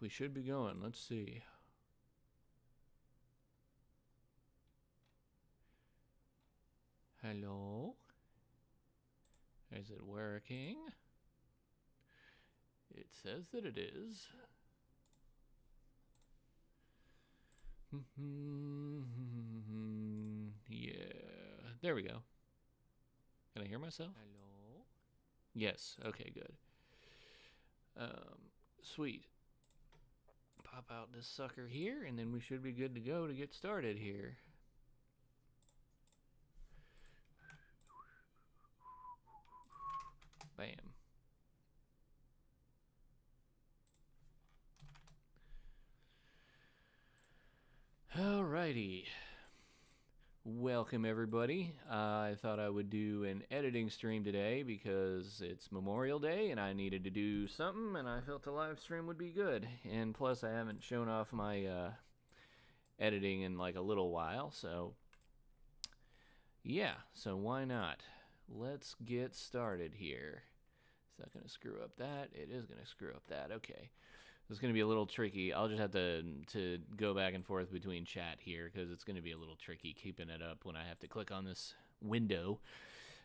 we should be going. Let's see. Hello? Is it working? It says that it is. Yeah, there we go. Can I hear myself? Hello? Yes, okay, good. Sweet. Pop out this sucker here, and then we should be good to go to get started here. Bam. Alrighty. Welcome everybody. I thought I would do an editing stream today because it's Memorial Day and I needed to do something and I felt a live stream would be good. And plus I haven't shown off my editing in like a little while, so yeah, so why not? Let's get started here. Is that going to screw up that? It is going to screw up that. Okay. It's going to be a little tricky. I'll just have to go back and forth between chat here because it's going to be a little tricky keeping it up when I have to click on this window.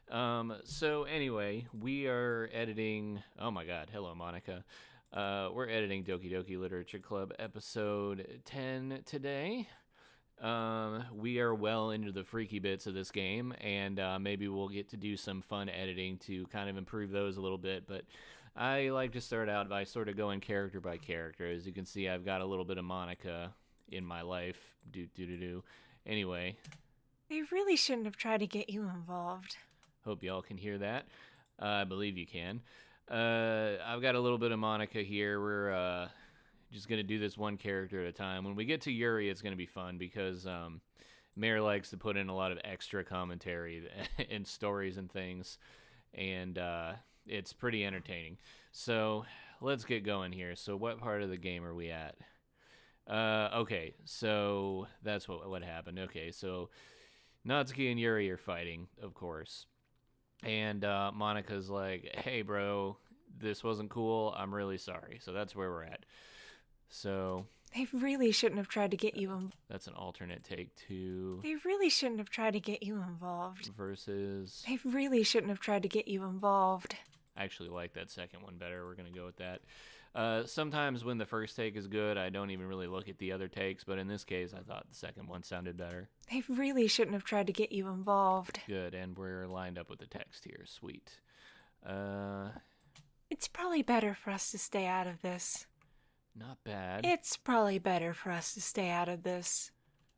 So anyway, we are editing... Oh my god, hello Monica. We're editing Doki Doki Literature Club episode 10 today. We are well into the freaky bits of this game, and maybe we'll get to do some fun editing to kind of improve those a little bit, but I like to start out by sort of going character by character. As you can see, I've got a little bit of Monica in my life. Anyway. They really shouldn't have tried to get you involved. Hope y'all can hear that. I believe you can. I've got a little bit of Monica here. We're just going to do this one character at a time. When we get to Yuri, it's going to be fun because Mare likes to put in a lot of extra commentary and stories and things. And it's pretty entertaining. So let's get going here. So what part of the game are we at? Okay, so that's what happened. Okay, so Natsuki and Yuri are fighting, of course. And Monica's like, hey, bro, this wasn't cool. I'm really sorry. So that's where we're at. So... They really shouldn't have tried to get you involved. That's an alternate take to... They really shouldn't have tried to get you involved. Versus... They really shouldn't have tried to get you involved. I actually like that second one better. We're going to go with that. Sometimes when the first take is good, I don't even really look at the other takes, but in this case, I thought the second one sounded better. They really shouldn't have tried to get you involved. Good, and we're lined up with the text here. Sweet. It's probably better for us to stay out of this. Not bad. It's probably better for us to stay out of this.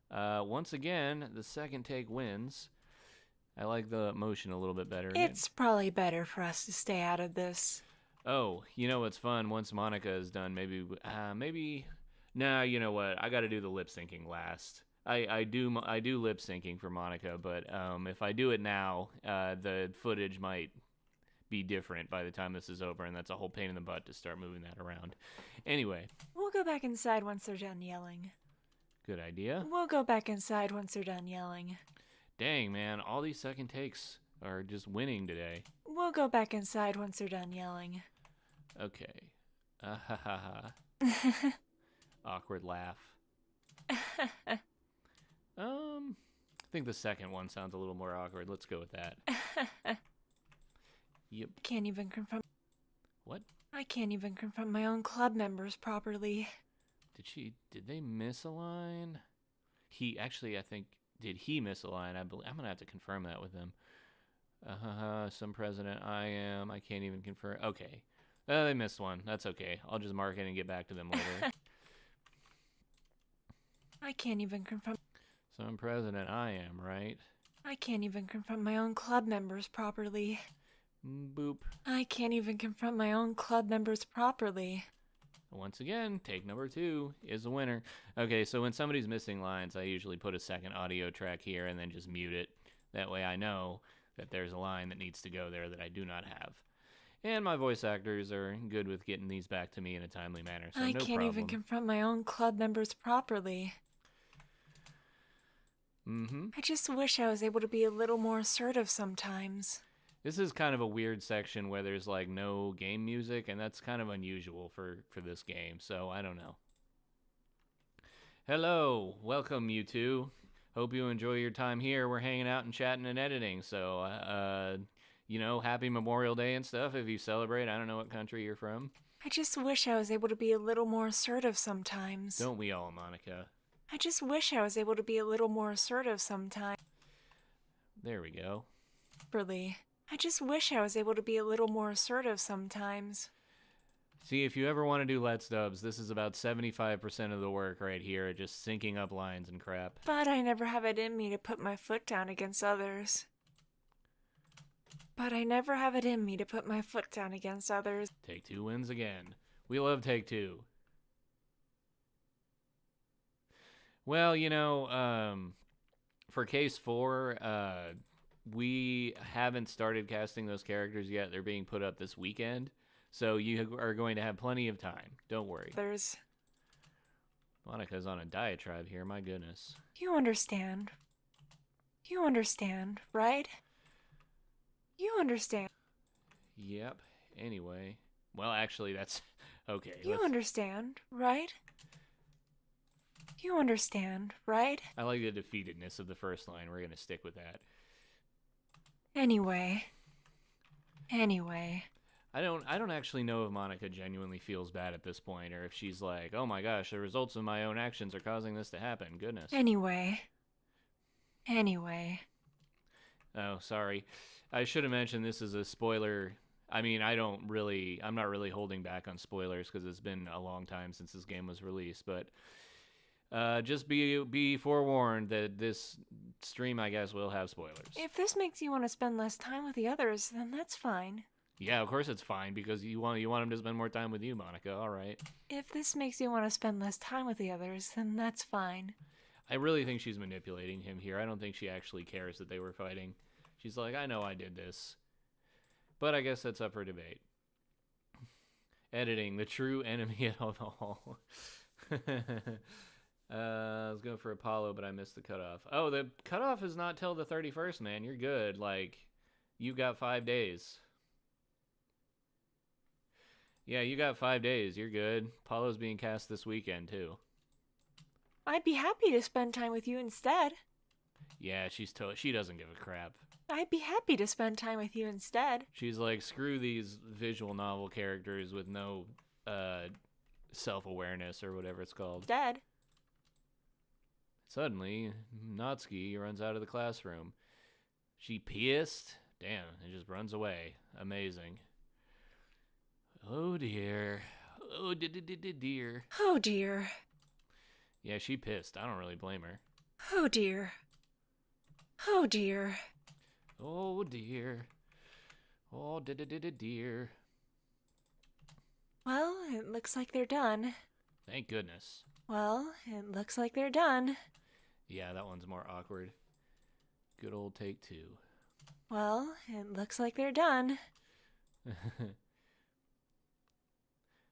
Once again, the second take wins. I like the motion a little bit better. It's probably better for us to stay out of this. Oh, you know what's fun? Once Monica is done, maybe... Nah, you know what? I got to do the lip syncing last. I do lip syncing for Monica, but if I do it now, the footage might be different by the time this is over, and that's a whole pain in the butt to start moving that around. Anyway. We'll go back inside once they're done yelling. Good idea. We'll go back inside once they're done yelling. Dang, man, all these second takes are just winning today. We'll go back inside once they're done yelling. Okay. Ha ha ha. Awkward laugh. I think the second one sounds a little more awkward. Let's go with that. Yep. Can't even confront... What? I can't even confront my own club members properly. Did they miss a line? I think... Did he miss a line? I'm going to have to confirm that with him. Some president I am. I can't even confirm. Okay. They missed one. That's okay. I'll just mark it and get back to them later. I can't even confront... Some president I am, right? I can't even confront my own club members properly. Boop. I can't even confront my own club members properly. Once again, take number 2 is the winner. Okay, so when somebody's missing lines, I usually put a second audio track here and then just mute it. That way I know that there's a line that needs to go there that I do not have. And my voice actors are good with getting these back to me in a timely manner, so I no can't problem. even confront my own club members properly. Mm-hmm. I just wish I was able to be a little more assertive sometimes. This is kind of a weird section where there's like no game music, and that's kind of unusual for this game. So I don't know. Hello, welcome you two. Hope you enjoy your time here. We're hanging out and chatting and editing. So, happy Memorial Day and stuff if you celebrate. I don't know what country you're from. I just wish I was able to be a little more assertive sometimes. Don't we all, Monica? I just wish I was able to be a little more assertive sometimes. There we go. Properly. I just wish I was able to be a little more assertive sometimes. See, if you ever want to do Let's Dubs, this is about 75% of the work right here, just syncing up lines and crap. But I never have it in me to put my foot down against others. Take Two wins again. We love Take Two. Well, for Case 4, we haven't started casting those characters yet. They're being put up this weekend. So you are going to have plenty of time. Don't worry. Monica's on a diatribe here, my goodness. You understand. You understand, right? You understand. Yep. Anyway. Well, actually, that's... Okay. You understand, right? You understand, right? I like the defeatedness of the first line. We're going to stick with that. Anyway. I don't actually know if Monica genuinely feels bad at this point, or if she's like, oh my gosh, the results of my own actions are causing this to happen. Goodness. Anyway. Oh, sorry. I should have mentioned this is a spoiler. I mean, I'm not really holding back on spoilers because it's been a long time since this game was released, but just be forewarned that this stream, I guess, will have spoilers. If this makes you want to spend less time with the others, then that's fine. Yeah, of course it's fine, because you want him to spend more time with you, Monica. All right. If this makes you want to spend less time with the others, then that's fine. I really think she's manipulating him here. I don't think she actually cares that they were fighting. She's like, I know I did this. But I guess that's up for debate. Editing, the true enemy of all. I was going for Apollo, but I missed the cutoff. Oh, the cutoff is not till the 31st, man. You're good. Like, you got 5 days. Yeah, you got 5 days. You're good. Apollo's being cast this weekend, too. I'd be happy to spend time with you instead. Yeah, she doesn't give a crap. I'd be happy to spend time with you instead. She's like, screw these visual novel characters with no self-awareness or whatever it's called. Instead. Suddenly, Natsuki runs out of the classroom. She pissed? Damn, and just runs away. Amazing. Oh dear. Oh dear. Oh dear. Yeah, she pissed. I don't really blame her. Oh dear. Oh dear. Oh dear. Oh dear. Well, it looks like they're done. Thank goodness. Well, it looks like they're done. Yeah, that one's more awkward. Good old Take Two. Well, it looks like they're done.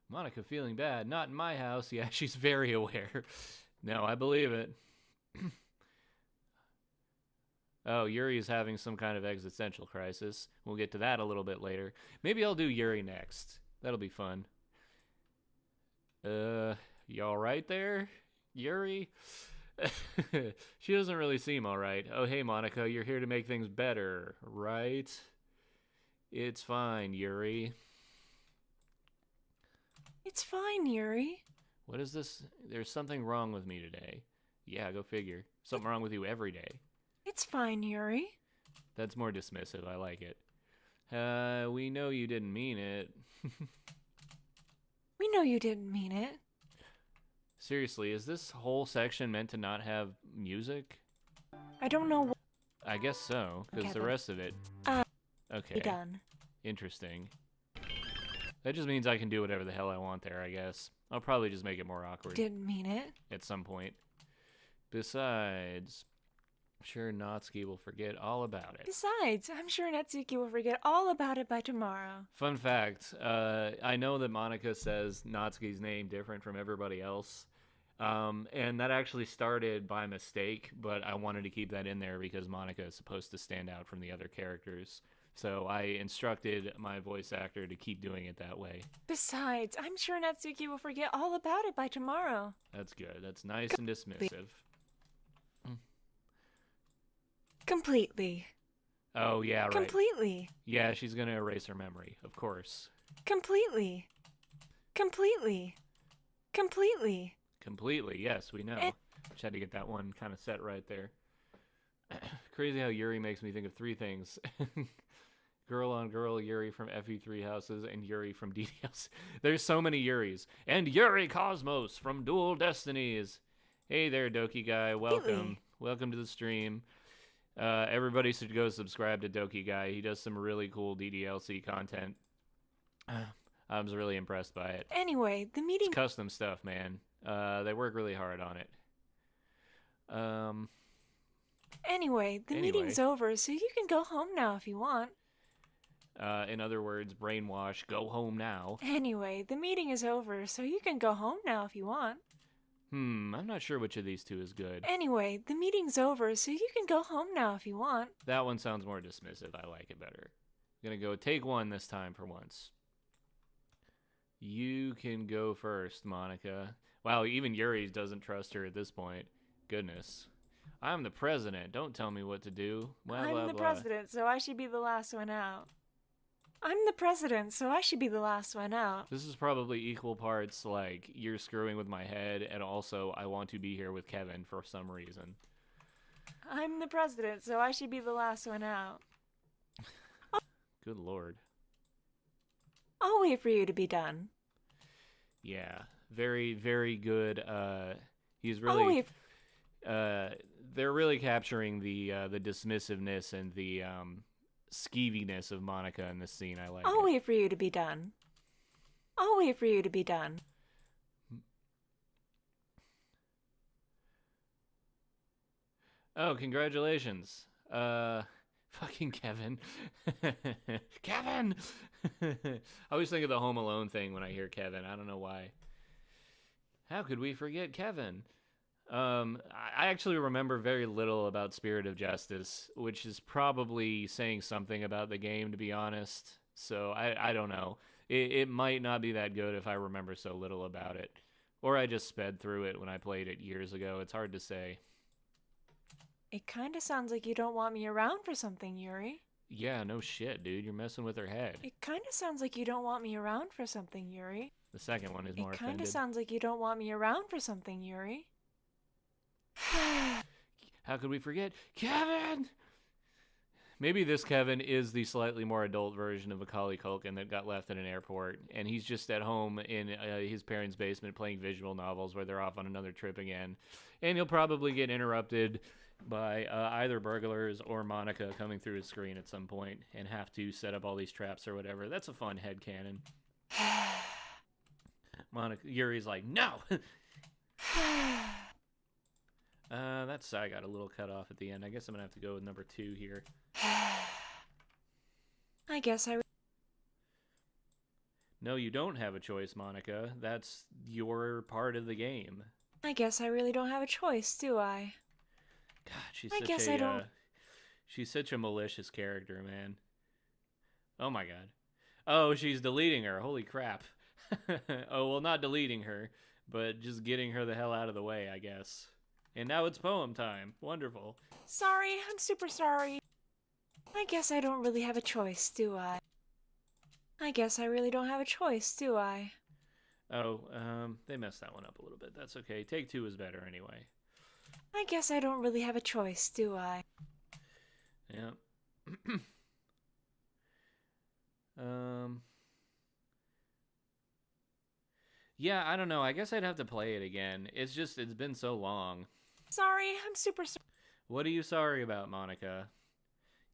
Monica feeling bad. Not in my house. Yeah, she's very aware. No, I believe it. Oh, Yuri's having some kind of existential crisis. We'll get to that a little bit later. Maybe I'll do Yuri next. That'll be fun. You all right there, Yuri? She doesn't really seem all right. Oh, hey, Monica, you're here to make things better, right? It's fine, Yuri. It's fine, Yuri. What is this? There's something wrong with me today. Yeah, go figure. Something wrong with you every day. It's fine, Yuri. That's more dismissive. I like it. We know you didn't mean it. We know you didn't mean it. Seriously, is this whole section meant to not have music? I don't know. I guess so, because Okay, the then. rest of it... Okay. Be done. Interesting. That just means I can do whatever the hell I want there, I guess. I'll probably just make it more awkward Didn't mean it. at some point. Besides, I'm sure Natsuki will forget all about it. Besides, I'm sure Natsuki will forget all about it by tomorrow. Fun fact, I know that Monica says Natsuki's name different from everybody else. And that actually started by mistake, but I wanted to keep that in there because Monica is supposed to stand out from the other characters So I instructed my voice actor to keep doing it that way. Besides, I'm sure Natsuki will forget all about it by tomorrow. That's good. That's nice and dismissive. Completely. Oh, yeah, right. Completely. Yeah, she's gonna erase her memory, of course. Completely. Completely. Completely. Completely, yes, we know. Just had to get that one kind of set right there. Crazy how Yuri makes me think of three things. Girl on Girl, Yuri from FE3 Houses, and Yuri from DDLC. There's so many Yuris. And Yuri Cosmos from Dual Destinies. Hey there, Doki Guy. Welcome. Welcome to the stream. Everybody should go subscribe to Doki Guy. He does some really cool DDLC content. I was really impressed by it. Anyway, the meeting... It's custom stuff, man. They work really hard on it. Anyway, the meeting's over, so you can go home now if you want. In other words, brainwash, go home now. Anyway, the meeting is over, so you can go home now if you want. I'm not sure which of these two is good. Anyway, the meeting's over, so you can go home now if you want. That one sounds more dismissive. I like it better. I'm gonna go take one this time for once. You can go first, Monica. Wow, even Yuri doesn't trust her at this point. Goodness. I'm the president. Don't tell me what to do. Blah, I'm blah, the blah. president, so I should be the last one out. I'm the president, so I should be the last one out. This is probably equal parts like you're screwing with my head and also I want to be here with Kevin for some reason. I'm the president, so I should be the last one out. Good lord. I'll wait for you to be done. Yeah, very, very good. He's really... they're really capturing the dismissiveness and the skeeviness of Monica in this scene. I like it. I'll wait for you to be done. I'll wait for you to be done. Oh, congratulations. Fucking Kevin. Kevin! I always think of the Home Alone thing when I hear Kevin. I don't know why. How could we forget Kevin? I actually remember very little about Spirit of Justice, which is probably saying something about the game, to be honest. So I don't know. It might not be that good if I remember so little about it. Or I just sped through it when I played it years ago. It's hard to say. It kinda sounds like you don't want me around for something, Yuri. Yeah, no shit, dude. You're messing with her head. It kinda sounds like you don't want me around for something, Yuri. The second one is more It kinda offended. sounds like you don't want me around for something, Yuri. How could we forget Kevin? Maybe this Kevin is the slightly more adult version of Macaulay Culkin that got left in an airport, and he's just at home in his parents' basement playing visual novels where they're off on another trip again. And he'll probably get interrupted by either burglars or Monica coming through his screen at some point and have to set up all these traps or whatever. That's a fun headcanon. Yuri's like, no! That's I got a little cut off at the end. I guess I'm gonna have to go with number 2 here. I guess I... No, you don't have a choice, Monica. That's your part of the game. I guess I really don't have a choice, do I? God, she's such a malicious character, man. Oh my god. Oh, she's deleting her. Holy crap. Oh, well, not deleting her, but just getting her the hell out of the way, I guess. And now it's poem time. Wonderful. Sorry, I'm super sorry. I guess I don't really have a choice, do I? I guess I really don't have a choice, do I? Oh, they messed that one up a little bit. That's okay. Take 2 is better anyway. I guess I don't really have a choice, do I? Yeah. Yeah, I don't know. I guess I'd have to play it again. It's been so long. Sorry, I'm super sorry. What are you sorry about, Monica?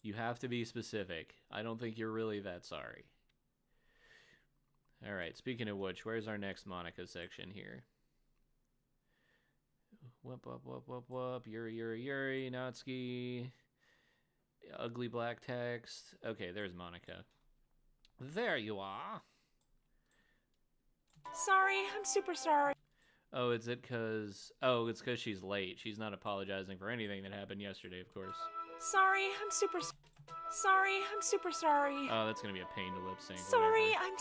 You have to be specific. I don't think you're really that sorry. Alright, speaking of which, where's our next Monica section here? Whoop. Yuri, Natsuki. Ugly black text. Okay, there's Monica. There you are. Sorry, I'm super sorry. Oh, it's because she's late. She's not apologizing for anything that happened yesterday, of course. Sorry, I'm super Sorry, I'm super sorry. Oh, that's gonna be a pain to lip sync. Sorry, whatever.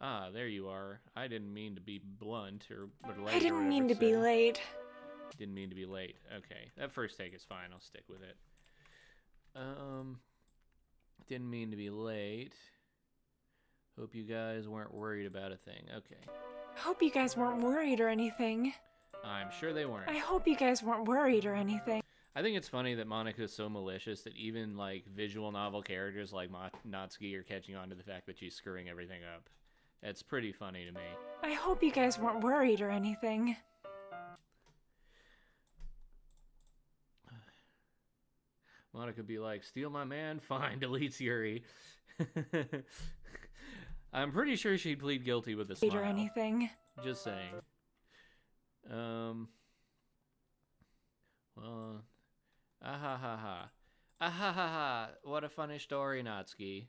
Ah, there you are. I didn't mean to be blunt or late. I didn't mean to be late. Didn't mean to be late. Okay, that first take is fine. I'll stick with it. Didn't mean to be late. Hope you guys weren't worried about a thing. Okay. Hope you guys weren't worried or anything. I'm sure they weren't. I hope you guys weren't worried or anything. I think it's funny that Monica is so malicious that even like visual novel characters like Natsuki are catching on to the fact that she's screwing everything up. It's pretty funny to me. I hope you guys weren't worried or anything. Monica be like, steal my man? Fine, deletes Yuri. I'm pretty sure she'd plead guilty with a smile. Or anything. Just saying. Well, ah ha ha ha. Ah ha ha ha. What a funny story, Natsuki.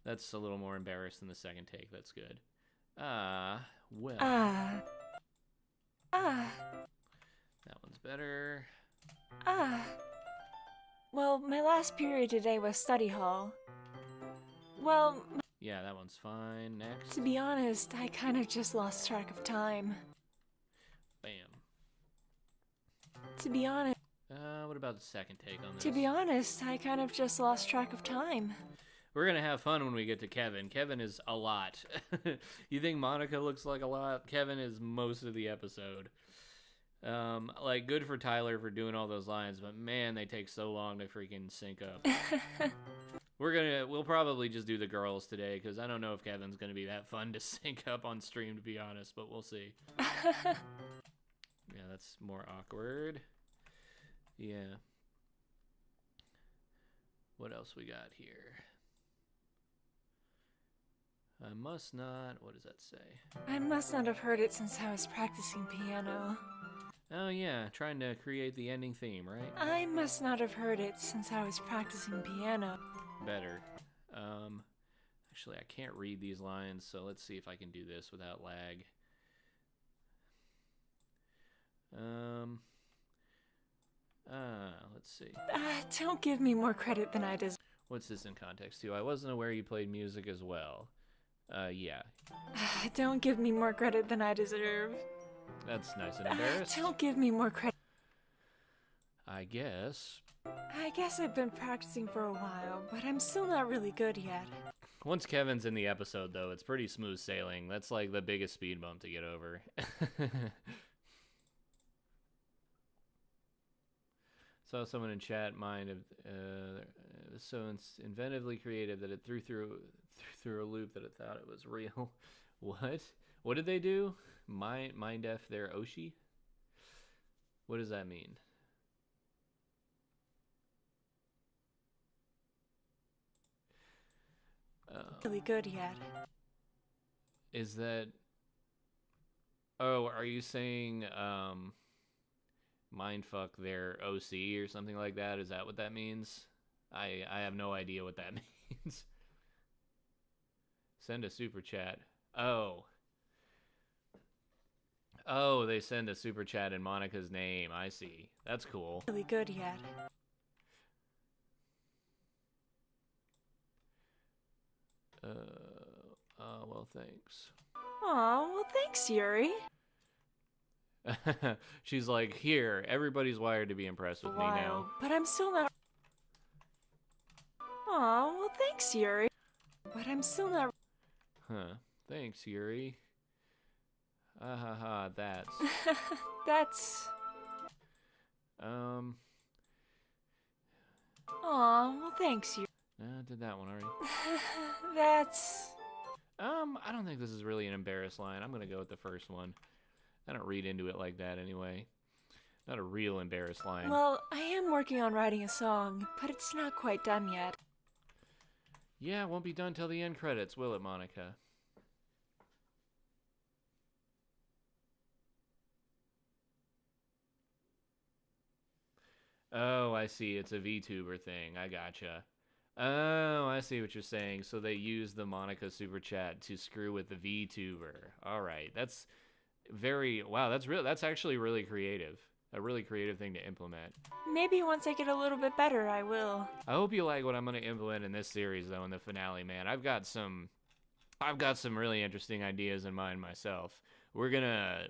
That's a little more embarrassed than the second take. That's good. Well. That one's better. Well, my last period today was study hall. Well, yeah, that one's fine. Next. To be honest, I kind of just lost track of time. Bam. To be honest. What about the second take on this? To be honest, I kind of just lost track of time. We're gonna have fun when we get to Kevin. Kevin is a lot. You think Monica looks like a lot? Kevin is most of the episode. Like, good for Tyler for doing all those lines, but man, they take so long to freaking sync up. We'll probably just do the girls today, because I don't know if Kevin's gonna be that fun to sync up on stream, to be honest, but we'll see. Yeah, that's more awkward. Yeah. What else we got here? I must not... What does that say? I must not have heard it since I was practicing piano. Oh yeah, trying to create the ending theme, right? I must not have heard it since I was practicing piano. Better. Actually, I can't read these lines, so let's see if I can do this without lag. Let's see. Don't give me more credit than I deserve. What's this in context to? I wasn't aware you played music as well. Yeah. Don't give me more credit than I deserve. That's nice and embarrassed. Don't give me more credit. I guess I've been practicing for a while, but I'm still not really good yet. Once Kevin's in the episode, though, it's pretty smooth sailing. That's like the biggest speed bump to get over. Saw someone in chat so inventively creative that it threw through a loop that it thought it was real. What? What did they do? Mind F their Oshi? What does that mean? Really good yet. Is that... Oh, are you saying, mindfuck their OC or something like that? Is that what that means? I have no idea what that means. Send a super chat. Oh. Oh, they send a super chat in Monica's name. I see. That's cool. Really good yet. Well, thanks. Aw, well thanks, Yuri. She's like, here, everybody's wired to be impressed with me now. But I'm still not... Aw, well thanks, Yuri. But I'm still not... Huh. Thanks, Yuri. That's... That's... Aw, well thanks, Yuri. I did that one already. That's... I don't think this is really an embarrassed line. I'm gonna go with the first one. I don't read into it like that anyway. Not a real embarrassed line. Well, I am working on writing a song, but it's not quite done yet. Yeah, it won't be done till the end credits, will it, Monica? Oh, I see. It's a VTuber thing. I gotcha. Oh, I see what you're saying. So they use the Monica super chat to screw with the VTuber. All right, that's very wow. That's actually really creative. a really creative thing to implement. Maybe once I get a little bit better, I will. I hope you like what I'm going to implement in this series, though, in the finale, man. I've got some really interesting ideas in mind myself. We're gonna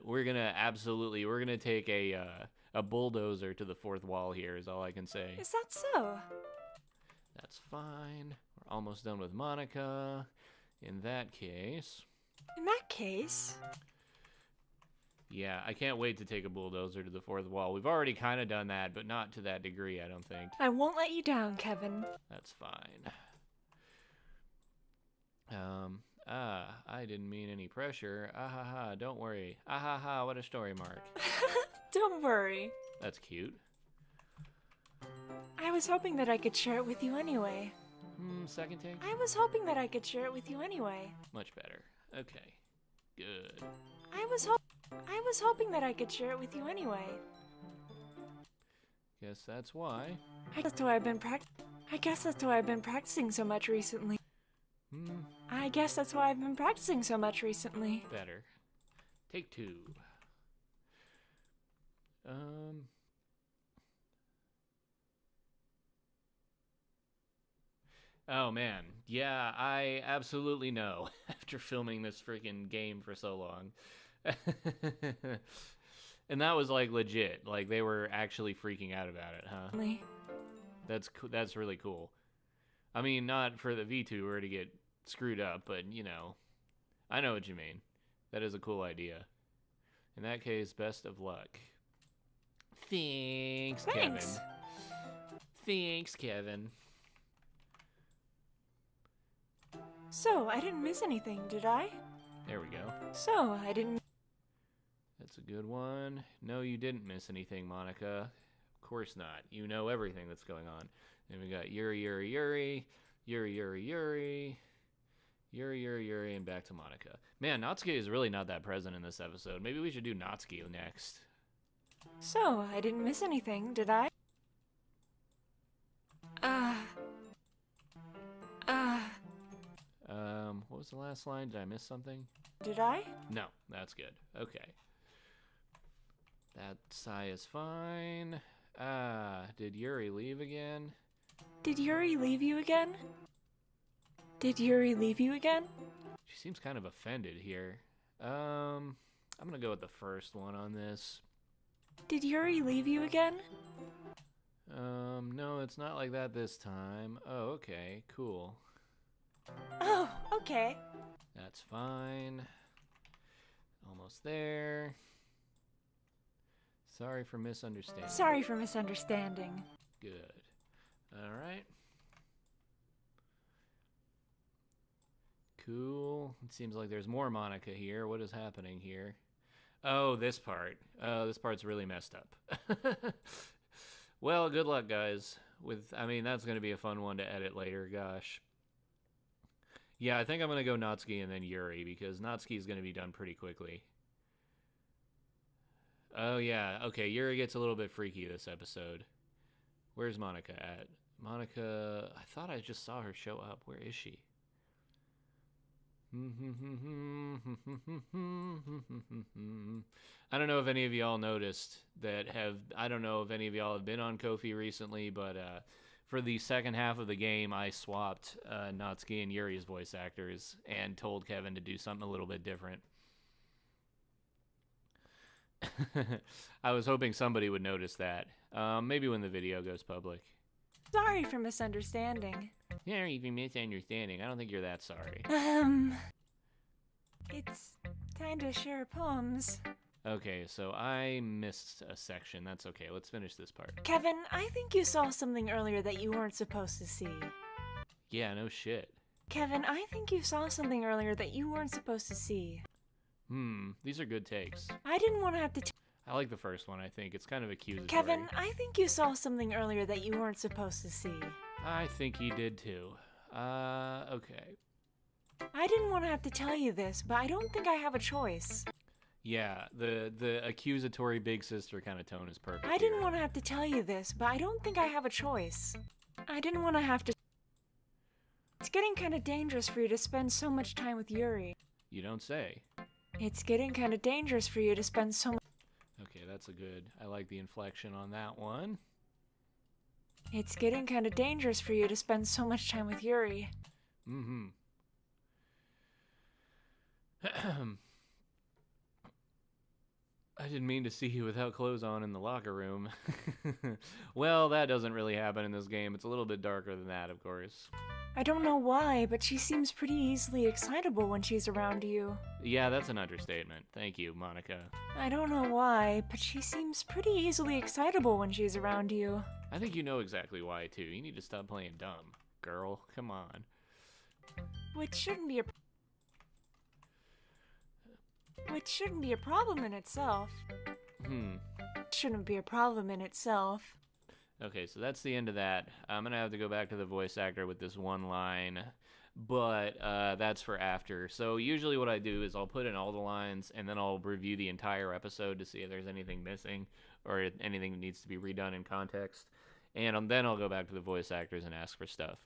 take a bulldozer to the fourth wall here, is all I can say. Is that so? That's fine. We're almost done with Monica. In that case... Yeah, I can't wait to take a bulldozer to the fourth wall. We've already kind of done that, but not to that degree, I don't think. I won't let you down, Kevin. That's fine. I didn't mean any pressure. Ah ha ha, don't worry. Ah ha ha, what a story mark. Don't worry. That's cute. I was hoping that I could share it with you anyway. Second take? I was hoping that I could share it with you anyway. Much better. Okay. Good. I was hoping that I could share it with you anyway. Guess that's why. I guess that's why I've been practicing so much recently. I guess that's why I've been practicing so much recently. Better. Take two. Oh man, yeah, I absolutely know after filming this freaking game for so long. And that was like legit, like they were actually freaking out about it, huh? That's really cool. I mean, not for the VTuber to get screwed up, but you know, I know what you mean. That is a cool idea. In that case, best of luck. Thanks, Kevin. Thanks, Kevin. So, I didn't miss anything, did I? There we go. So, I didn't... That's a good one. No, you didn't miss anything, Monica. Of course not. You know everything that's going on. Then we got Yuri, and back to Monica. Man, Natsuki is really not that present in this episode. Maybe we should do Natsuki next. So, I didn't miss anything, did I? What was the last line? Did I miss something? Did I? No, that's good. Okay. That sigh is fine. Did Yuri leave again? Did Yuri leave you again? Did Yuri leave you again? She seems kind of offended here. I'm gonna go with the first one on this. Did Yuri leave you again? No, it's not like that this time. Oh, okay, cool. Oh, okay. That's fine. Almost there. Sorry for misunderstanding. Sorry for misunderstanding. Good. Alright. Cool. It seems like there's more Monica here. What is happening here? Oh, this part. This part's really messed up. Well, good luck, guys. I mean, that's going to be a fun one to edit later. Gosh. Yeah, I think I'm going to go Natsuki and then Yuri, because Natsuki is going to be done pretty quickly. Oh, yeah. Okay, Yuri gets a little bit freaky this episode. Where's Monica at? Monica... I thought I just saw her show up. Where is she? I don't know if any of y'all noticed that I don't know if any of y'all have been on Ko-fi recently, but for the second half of the game, I swapped Natsuki and Yuri's voice actors and told Kevin to do something a little bit different. I was hoping somebody would notice that. Maybe when the video goes public. Sorry for misunderstanding. Yeah, even misunderstanding. I don't think you're that sorry. It's time to share poems. Okay, so I missed a section. That's okay. Let's finish this part. Kevin, I think you saw something earlier that you weren't supposed to see. Yeah, no shit. Kevin, I think you saw something earlier that you weren't supposed to see. These are good takes. I didn't want to have to I like the first one, I think. It's kind of accusatory. Kevin, I think you saw something earlier that you weren't supposed to see. I think he did too. Okay. I didn't want to have to tell you this, but I don't think I have a choice. Yeah, the accusatory big sister kind of tone is perfect. I didn't want to have to tell you this, but I don't think I have a choice. I didn't want to have to... It's getting kind of dangerous for you to spend so much time with Yuri. You don't say. It's getting kind of dangerous for you to spend so much... Okay, that's a good... I like the inflection on that one. It's getting kind of dangerous for you to spend so much time with Yuri. Mm-hmm. I didn't mean to see you without clothes on in the locker room. Well, that doesn't really happen in this game. It's a little bit darker than that, of course. I don't know why, but she seems pretty easily excitable when she's around you. Yeah, that's an understatement. Thank you, Monica. I don't know why, but she seems pretty easily excitable when she's around you. I think you know exactly why, too. You need to stop playing dumb. Girl, come on. Which shouldn't be a problem in itself. Shouldn't be a problem in itself. Okay, so that's the end of that. I'm gonna have to go back to the voice actor with this one line, but that's for after. So usually what I do is I'll put in all the lines, and then I'll review the entire episode to see if there's anything missing or anything that needs to be redone in context. And then I'll go back to the voice actors and ask for stuff.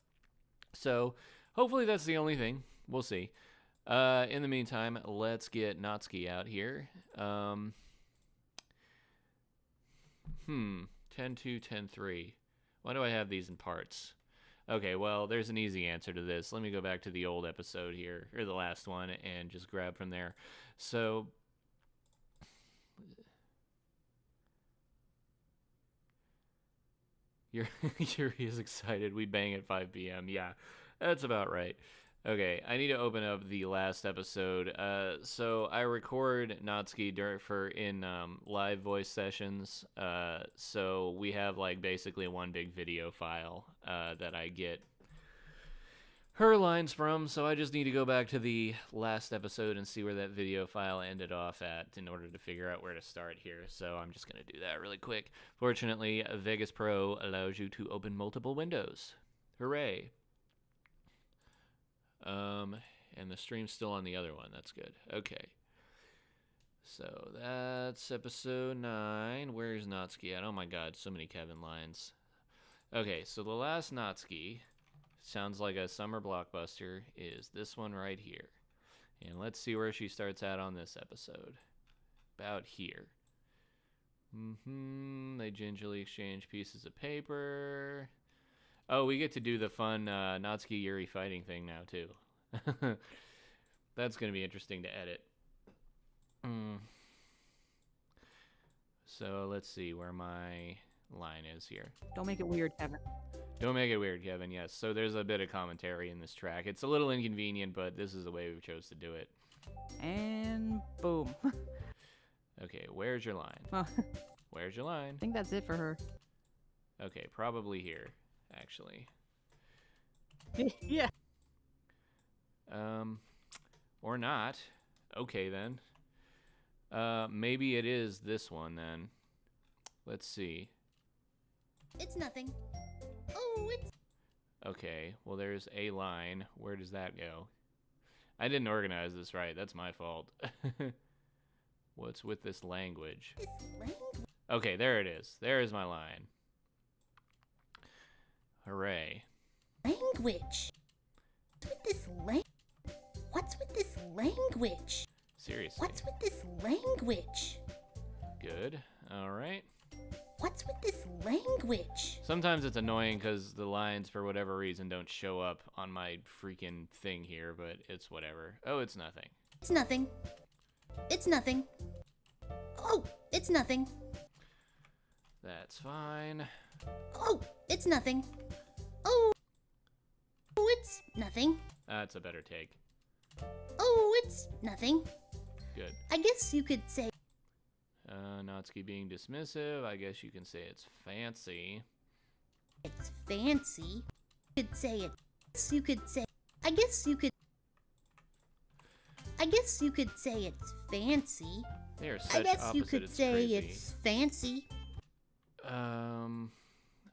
So hopefully that's the only thing. We'll see. In the meantime, let's get Natsuki out here. 10-2, 10-3. Why do I have these in parts? Okay, well, there's an easy answer to this. Let me go back to the old episode here, or the last one, and just grab from there. So, Yuri is excited. We bang at 5 p.m. Yeah, that's about right. Okay, I need to open up the last episode. So I record Natsuki in live voice sessions. So we have like basically one big video file that I get her lines from. So I just need to go back to the last episode and see where that video file ended off at in order to figure out where to start here. So I'm just going to do that really quick. Fortunately, Vegas Pro allows you to open multiple windows. Hooray. And the stream's still on the other one. That's good. Okay. So that's episode 9. Where's Natsuki at? Oh my god, so many Kevin lines. Okay, so the last Natsuki sounds like a summer blockbuster is this one right here. And let's see where she starts at on this episode. About here. They gingerly exchange pieces of paper. Oh, we get to do the fun Natsuki Yuri fighting thing now, too. That's going to be interesting to edit. So, let's see where my line is here. Don't make it weird, Kevin. Don't make it weird, Kevin, yes. So, there's a bit of commentary in this track. It's a little inconvenient, but this is the way we chose to do it. And boom. Okay, where's your line? Well, Where's your line? I think that's it for her. Okay, probably here, actually. Yeah. Or not. Okay, then. Maybe it is this one, then. Let's see. It's nothing. Oh, it's... Okay, well, there's a line. Where does that go? I didn't organize this right. That's my fault. What's with this language? This language. Okay, there it is. There is my line. Hooray. Language. What's with this language? Seriously. What's with this language? Good. All right. What's with this language? Sometimes it's annoying because the lines, for whatever reason, don't show up on my freaking thing here, but it's whatever. Oh, it's nothing. It's nothing. It's nothing. Oh, it's nothing. That's fine. Oh, it's nothing. Oh, it's nothing. That's a better take. Oh, it's nothing. Good. I guess you could say... Natsuki being dismissive. I guess you can say it's fancy. It's fancy. You could say it. You could say... I guess you could say it's fancy. They are I such guess you opposite, could it's say crazy. it's fancy.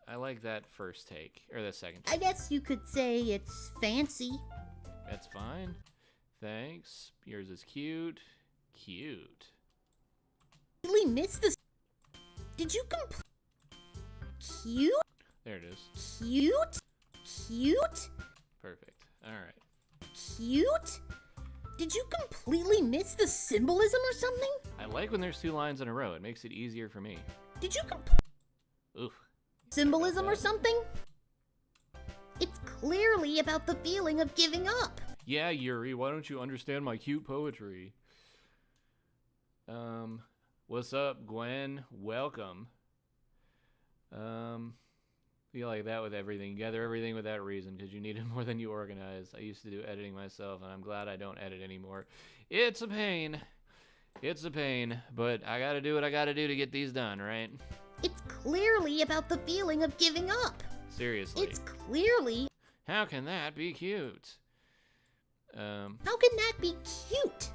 I like that first take, or the second take. I guess you could say it's fancy. That's fine. Thanks. Yours is cute. Cute. Really missed this. Did you Cute? There it is. Cute? Cute? Perfect. All right. Cute? Did you completely miss the symbolism or something? I like when there's 2 lines in a row. It makes it easier for me. Did you Oof. symbolism or that. something? It's clearly about the feeling of giving up. Yeah, Yuri, why don't you understand my cute poetry? What's up, Gwen? Welcome. Feel like that with everything. You gather everything with that reason, because you need it more than you organize. I used to do editing myself, and I'm glad I don't edit anymore. It's a pain. It's a pain, but I gotta do what I gotta do to get these done, right? It's clearly about the feeling of giving up. Seriously. It's clearly... How can that be cute? How can that be cute?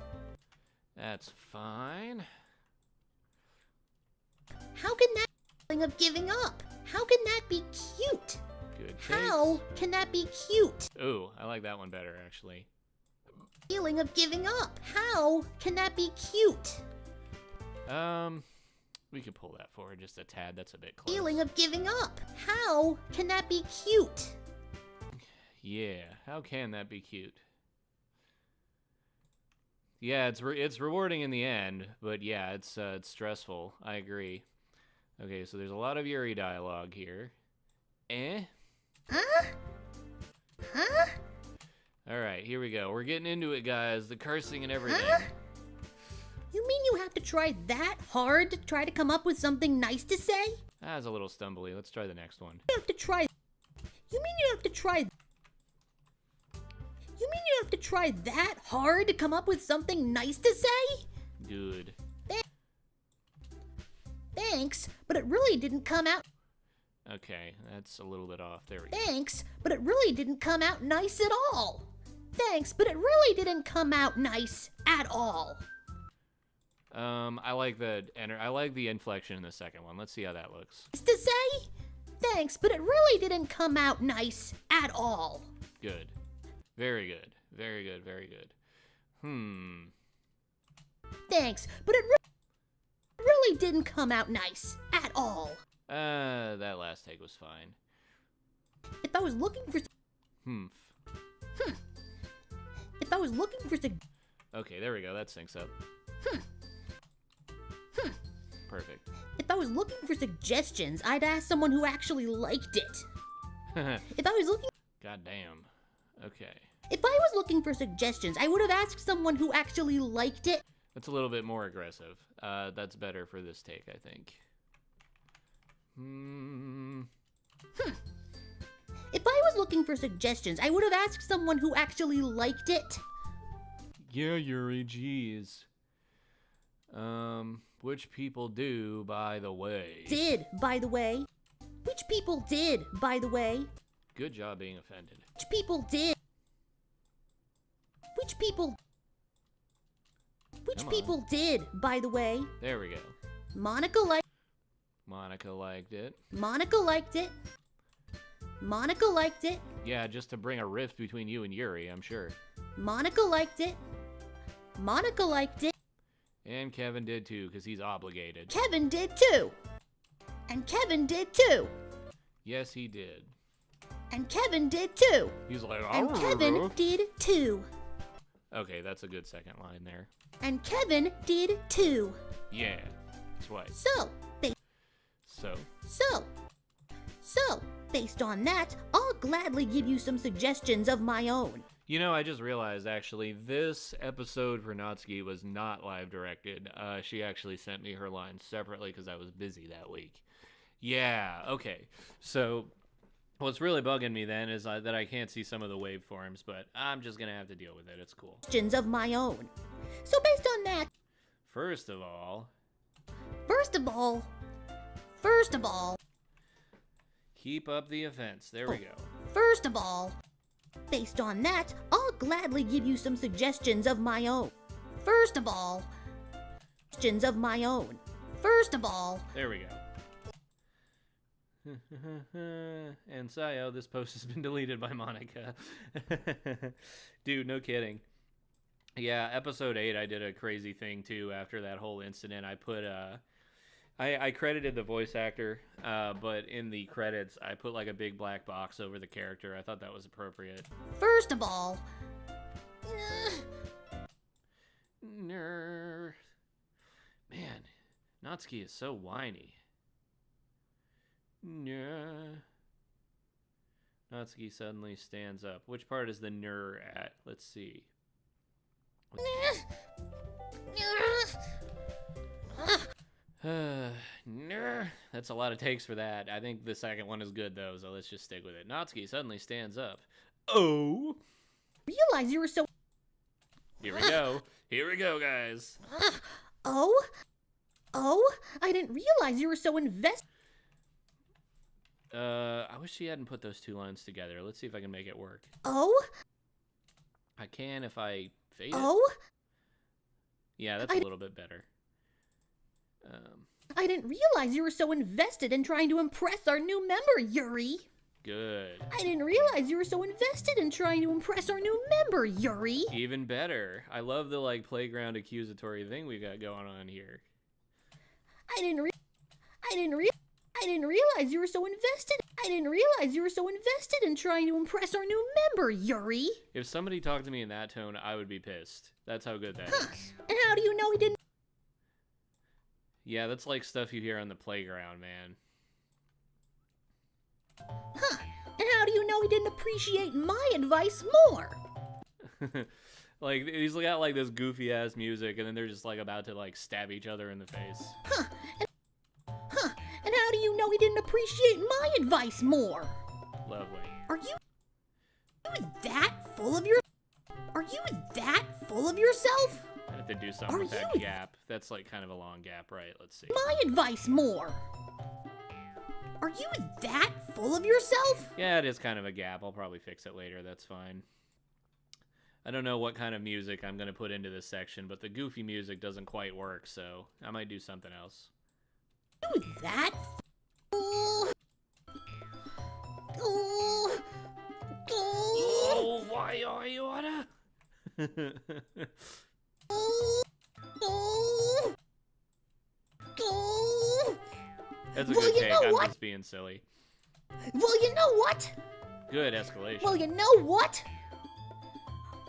That's fine. How can that feeling of giving up? How can that be cute? Good How can that be cute? Ooh, I like that one better, actually. Feeling of giving up. How can that be cute? We could pull that forward just a tad. That's a bit close. Feeling of giving up. How can that be cute? Yeah, how can that be cute? Yeah, it's rewarding in the end, but yeah, it's stressful. I agree. Okay, so there's a lot of Yuri dialogue here. Huh? Huh? All right, here we go. We're getting into it, guys. The cursing and everything. Huh? You mean you have to try that hard to try to come up with something nice to say? That's a little stumbly. Let's try the next one. You have to try... You mean you have to try... You mean you have to try that hard to come up with something nice to say? Good. Thanks, but it really didn't come out... Okay, that's a little bit off. There we go. Thanks, but it really didn't come out nice at all. Thanks, but it really didn't come out nice at all. I like the inflection in the second one. Let's see how that looks. To say? Thanks, but it really didn't come out nice at all. Good. Very good. Very good. Very good. Thanks, but it really didn't come out nice at all. That last take was fine. If I was looking for... If I was looking for... Okay, there we go. That syncs up. Perfect. If I was looking for suggestions, I'd ask someone who actually liked it. If I was looking... God damn. Okay. If I was looking for suggestions, I would have asked someone who actually liked it. That's a little bit more aggressive. That's better for this take, I think. If I was looking for suggestions, I would have asked someone who actually liked it. Yeah, Yuri, jeez. Which people do, by the way. Did, by the way. Which people did, by the way. Good job being offended. Which people did. Which people... Which Come on. people did, by the way. There we go. Monica liked... Monica liked it. Monica liked it. Monica liked it. Yeah, just to bring a rift between you and Yuri, I'm sure. Monica liked it. Monica liked it. And Kevin did too, because he's obligated. Kevin did too. And Kevin did too. Yes, he did. And Kevin did too. He's like, And Kevin did too. Okay, that's a good second line there. And Kevin did too. Yeah, twice. So, based on that, I'll gladly give you some suggestions of my own. You know, I just realized, actually, this episode for Natsuki was not live directed. She actually sent me her lines separately because I was busy that week. Yeah, okay. So, what's really bugging me then is that I can't see some of the waveforms, but I'm just going to have to deal with it. It's cool. Suggestions of my own. So based on that... First of all... Keep up the offense. There we go. First of all, based on that, I'll gladly give you some suggestions of my own. First of all, suggestions of my own. First of all... There we go. And Sayo, this post has been deleted by Monica. Dude, no kidding. Yeah, episode 8, I did a crazy thing too after that whole incident. I put, I credited the voice actor, but in the credits, I put like a big black box over the character. I thought that was appropriate. First of all... Nerd. Natsuki is so whiny. Yeah. Natsuki suddenly stands up. Which part is the ner at? Let's see. Ner. That's a lot of takes for that. I think the second one is good though, so let's just stick with it. Natsuki suddenly stands up. Oh. Realize you were so. Here we go. Here we go, guys. Oh? Oh? I didn't realize you were so invested. I wish she hadn't put those two lines together. Let's see if I can make it work. Oh? I can if I fade it. Oh? Yeah, that's a little bit better. I didn't realize you were so invested in trying to impress our new member, Yuri. Good. I didn't realize you were so invested in trying to impress our new member, Yuri. Even better. I love the like playground accusatory thing we got going on here. I didn't realize you were so invested. I didn't realize you were so invested in trying to impress our new member, Yuri. If somebody talked to me in that tone, I would be pissed. That's how good that is. And how do you know he didn't? Yeah, that's like stuff you hear on the playground, man. And how do you know he didn't appreciate my advice more? Like, he's got like this goofy ass music, and then they're just like about to like stab each other in the face. And how do you know he didn't appreciate my advice more? Lovely. Are you that full of your? Are you that full of yourself? I have to do something Are with that you- gap. That's like kind of a long gap, right? Let's see. My advice more. Are you that full of yourself? Yeah, it is kind of a gap. I'll probably fix it later. That's fine. I don't know what kind of music I'm going to put into this section, but the goofy music doesn't quite work, so I might do something else. Are you that full? Oh, why are you on That's a Well, good you take. know I'm what? just being silly. Well, you know what? Good escalation. Well, you know what?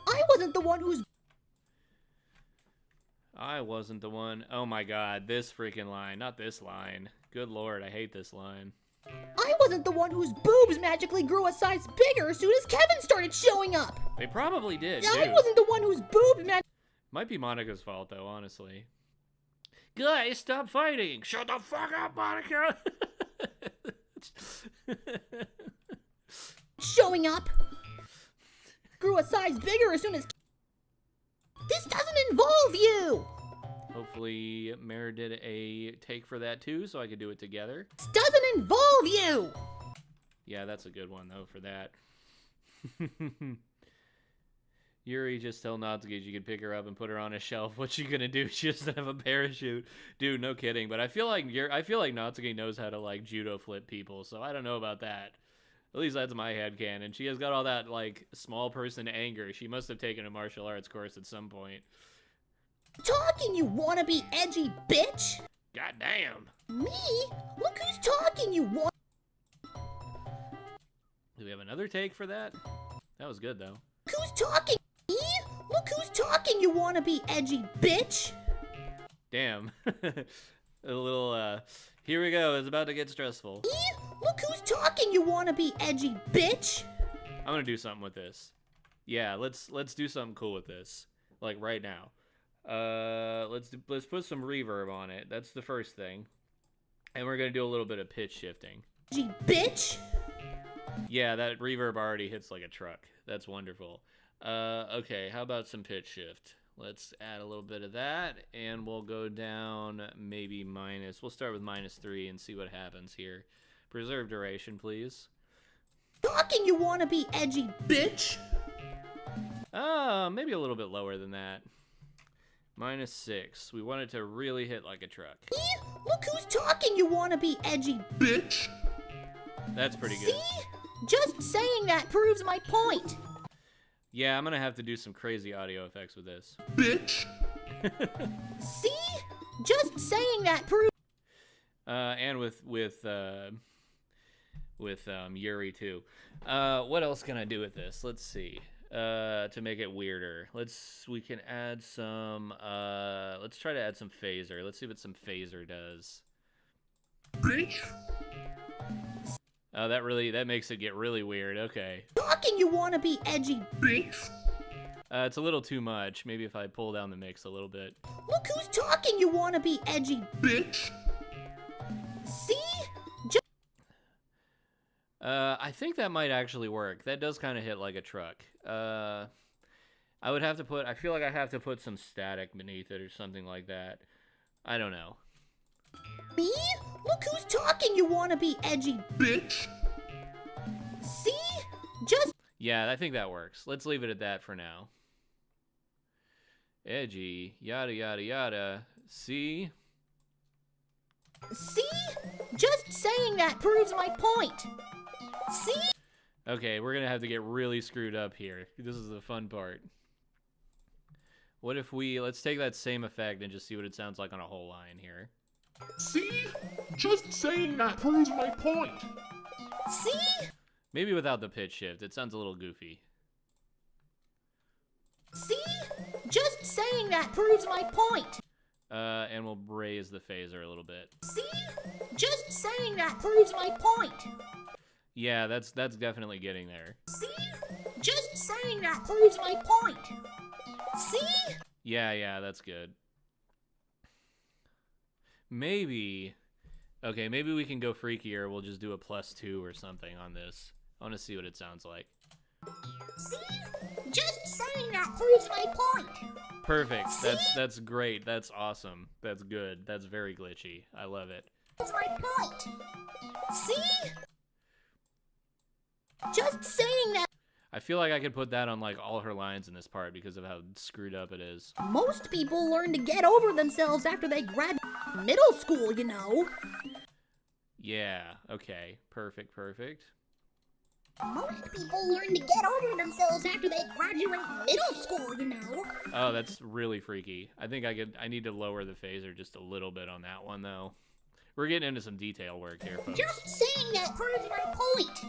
I wasn't the one who's. I wasn't the one. Oh my god, this freaking line. Not this line. Good lord, I hate this line. I wasn't the one whose boobs magically grew a size bigger as soon as Kevin started showing up. They probably did, I too. wasn't the one whose boobs Might be Monica's fault, though, honestly. Guys, stop fighting! Shut the fuck up, Monica! showing up grew a size bigger as soon as. This doesn't involve you. Hopefully, Mare did a take for that, too, so I could do it together. This doesn't involve you. Yeah, that's a good one, though, for that. Yuri, just tell Natsuki you can pick her up and put her on a shelf. What's she gonna do? She doesn't have a parachute. Dude, no kidding. But I feel like Natsuki knows how to, like, judo flip people, so I don't know about that. At least that's my headcanon. She has got all that, like, small person anger. She must have taken a martial arts course at some point. Talking, you wanna be edgy bitch? God damn. Me? Look who's talking, you want. Do we have another take for that? That was good, though. Who's talking? Me? Look who's talking, you wanna be edgy bitch? Damn. A little, here we go. It's about to get stressful. Me? Look who's talking, you wanna be edgy bitch? I'm gonna do something with this. Yeah, let's do something cool with this. Like, right now. Let's put some reverb on it. That's the first thing. And we're gonna do a little bit of pitch shifting. Edgy bitch? Yeah, that reverb already hits like a truck. That's wonderful. Okay, how about some pitch shift? Let's add a little bit of that, and we'll go down maybe minus. We'll start with -3 and see what happens here. Preserve duration, please. Talking, you wanna be edgy bitch? Maybe a little bit lower than that. -6. We want it to really hit like a truck. Me? Look who's talking, you wanna be edgy bitch? That's pretty good. See? Just saying that proves my point. Yeah, I'm gonna have to do some crazy audio effects with this. Bitch. See? Just saying that proves. And with Yuri too. What else can I do with this? Let's see. to make it weirder. We can add some, let's try to add some phaser. Let's see what some phaser does. Bitch. Oh, that makes it get really weird. Okay. Talking you wanna be edgy. Bitch. It's a little too much. Maybe if I pull down the mix a little bit. Look who's talking you wanna be edgy. Bitch. See? I think that might actually work. That does kind of hit like a truck. I would have to I feel like I have to put some static beneath it or something like that. I don't know. Me? Look who's talking you wanna be edgy. Bitch. See? Just Yeah, I think that works. Let's leave it at that for now. Edgy, yada yada yada. See? see? Just saying that proves my point. See? Okay, we're gonna have to get really screwed up here. This is the fun part. What if let's take that same effect and just see what it sounds like on a whole line here. See? Just saying that proves my point. See? Maybe without the pitch shift, it sounds a little goofy. See? Just saying that proves my point. And we'll raise the phaser a little bit. See? Just saying that proves my point. Yeah, that's definitely getting there. See? Just saying that proves my point. See? Yeah, that's good. Maybe we can go freakier. We'll just do a +2 or something on this. I want to see what it sounds like. See? Just saying that proves my point. Perfect. That's great. That's awesome. That's good. That's very glitchy. I love it. That's my point. See? Just saying that. I feel like I could put that on like all her lines in this part because of how screwed up it is. Most people learn to get over themselves after they graduate middle school, you know. Yeah, okay. Perfect. Most people learn to get over themselves after they graduate middle school, you know. Oh, that's really freaky. I think I need to lower the phaser just a little bit on that one though. We're getting into some detail work here, folks. Just saying that proves my point.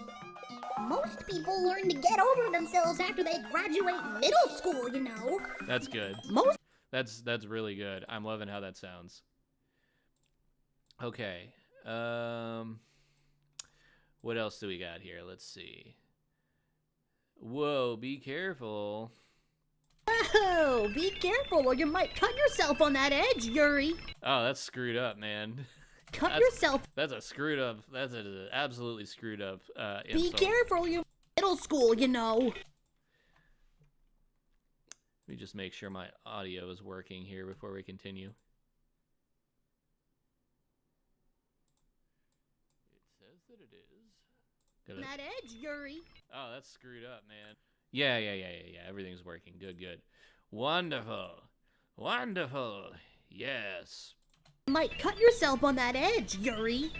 Most people learn to get over themselves after they graduate middle school, you know. That's good. That's really good. I'm loving how that sounds. Okay. What else do we got here? Let's see. Whoa, be careful. Oh, be careful or you might cut yourself on that edge, Yuri. Oh, that's screwed up, man. Cut yourself. That's an absolutely screwed up Be insult. careful, you middle school, you know. Let me just make sure my audio is working here before we continue. It says that it is. On that edge, Yuri. Oh, that's screwed up, man. Yeah. Everything's working. Good. Wonderful. Yes. You might cut yourself on that edge, Yuri.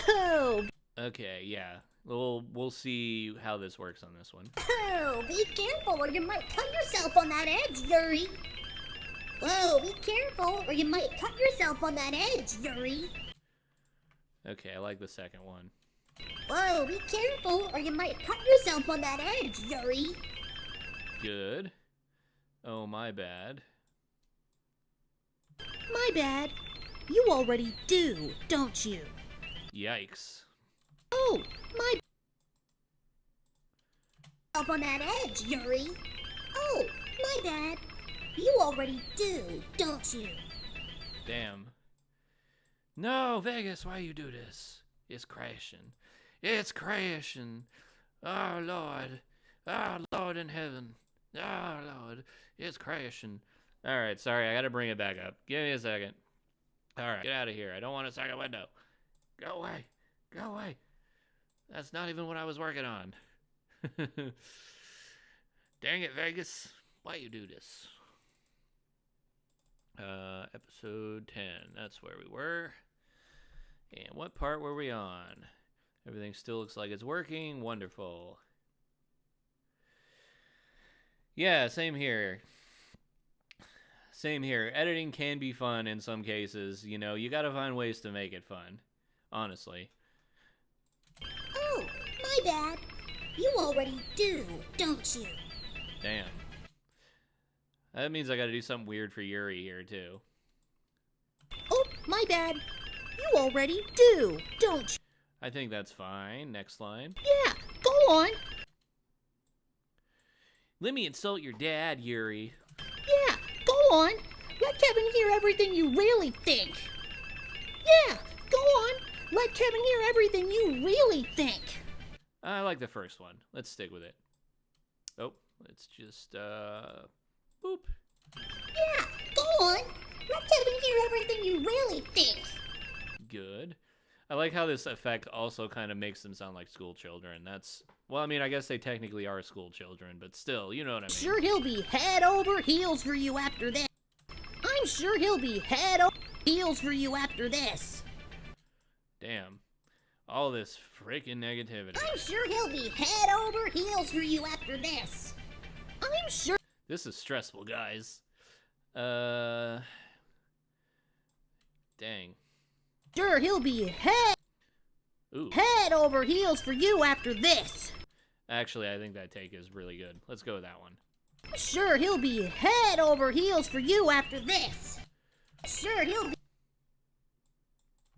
Oh. Okay, yeah. We'll see how this works on this one. Oh, be careful or you might cut yourself on that edge, Yuri. Whoa, be careful or you might cut yourself on that edge, Yuri. Okay, I like the second one. Whoa, be careful or you might cut yourself on that edge, Yuri. Good. Oh, my bad. My bad. You already do, don't you? Yikes. Oh, my up on that edge, Yuri. Oh, my bad. You already do, don't you? Damn. No, Vegas, why you do this? It's crashing. Oh, Lord. Oh, Lord in heaven. Oh, Lord. It's crashing. All right, sorry, I gotta bring it back up. Give me a second. All right, get out of here. I don't want a second window. Go away. That's not even what I was working on. Dang it, Vegas. Why you do this? Episode 10. That's where we were. And what part were we on? Everything still looks like it's working. Wonderful. Yeah, same here. Editing can be fun in some cases. You know, you gotta find ways to make it fun. Honestly. Oh, my bad. You already do, don't you? Damn. That means I gotta do something weird for Yuri here, too. Oh, my bad. You already do, don't you? I think that's fine. Next line. Yeah, go on. Let me insult your dad, Yuri. Yeah, go on. Let Kevin hear everything you really think. Yeah, go on. Let Kevin hear everything you really think. I like the first one. Let's stick with it. Oh, let's just, boop. Yeah, go on. Let Kevin hear everything you really think. Good. I like how this effect also kind of makes them sound like school children. That's, well, I mean, I guess they technically are school children, but still, you know what I mean. Sure he'll be head over heels for you after this. I'm sure he'll be head over heels for you after this. Damn. All this freaking negativity. I'm sure he'll be head over heels for you after this. I'm sure. This is stressful, guys. Dang. Sure he'll be head Ooh. over heels for you after this. Actually, I think that take is really good. Let's go with that one. Sure he'll be head over heels for you after this. Sure he'll be.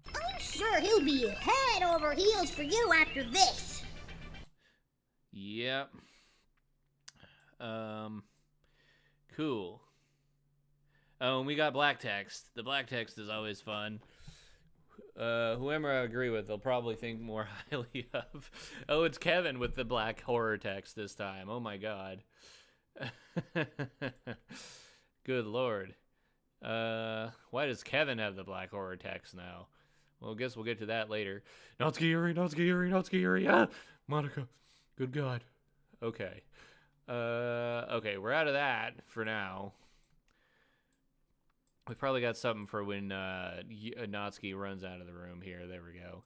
I'm sure he'll be head over heels for you after this. Yep. Cool. Oh, and we got black text. The black text is always fun. Whoever I agree with, they'll probably think more highly of. Oh, it's Kevin with the black horror text this time. Oh my god. Good lord. Why does Kevin have the black horror text now? Well, I guess we'll get to that later. Not scary, not scary, not scary. Ah! Monica. Good god. Okay. Okay, we're out of that for now. We probably got something for when Natsuki runs out of the room here. There we go.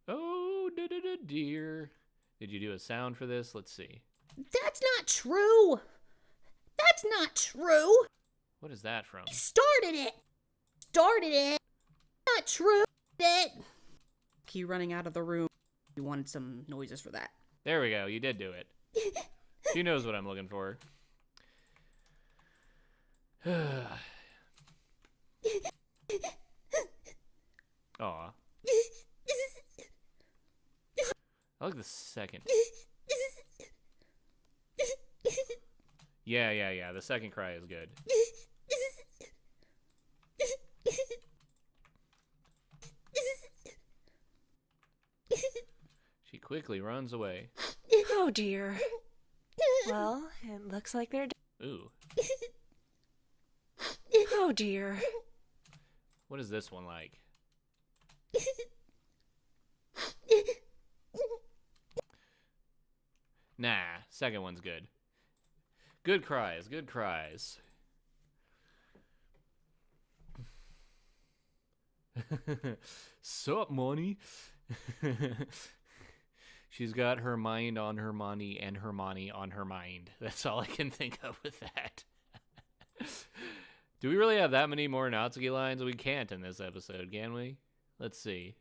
Oh, dear. Did you do a sound for this? Let's see. That's not true. That's not true. What is that from? Started it. Not true. It. Key running out of the room. You wanted some noises for that. There we go. You did do it. She knows what I'm looking for. Aw. I like the second. Yeah. The second cry is good. She quickly runs away. Oh dear. Well, it looks like they're. Ooh. Oh dear. What is this one like? Nah, second one's good. Good cries, good cries. Sup, money? She's got her mind on Hermione and Hermione on her mind. That's all I can think of with that. Do we really have that many more Natsuki lines? We can't in this episode, can we? Let's see.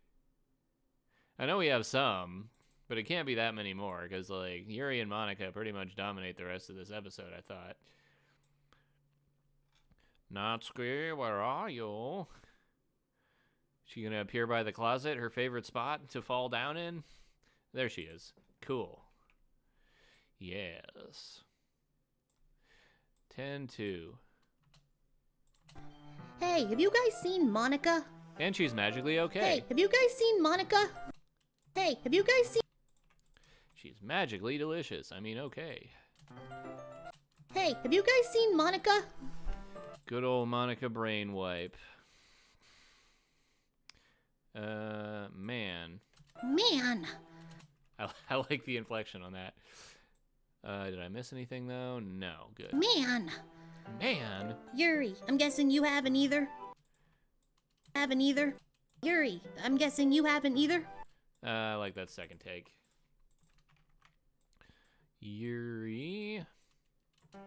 I know we have some, but it can't be that many more, because, like, Yuri and Monica pretty much dominate the rest of this episode, I thought. Natsuki, where are you? She gonna appear by the closet, her favorite spot to fall down in? There she is. Cool. Yes. 10-2. Hey, have you guys seen Monica? And she's magically okay. Hey, have you guys seen Monica? Hey, have you guys seen... She's magically delicious. I mean, okay. Hey, have you guys seen Monica? Good old Monica brain wipe. Man. Man. I like the inflection on that. Did I miss anything, though? No. Good. Man. Man? Yuri, I'm guessing you haven't either. Haven't either? Yuri, I'm guessing you haven't either? I like that second take. Yuri.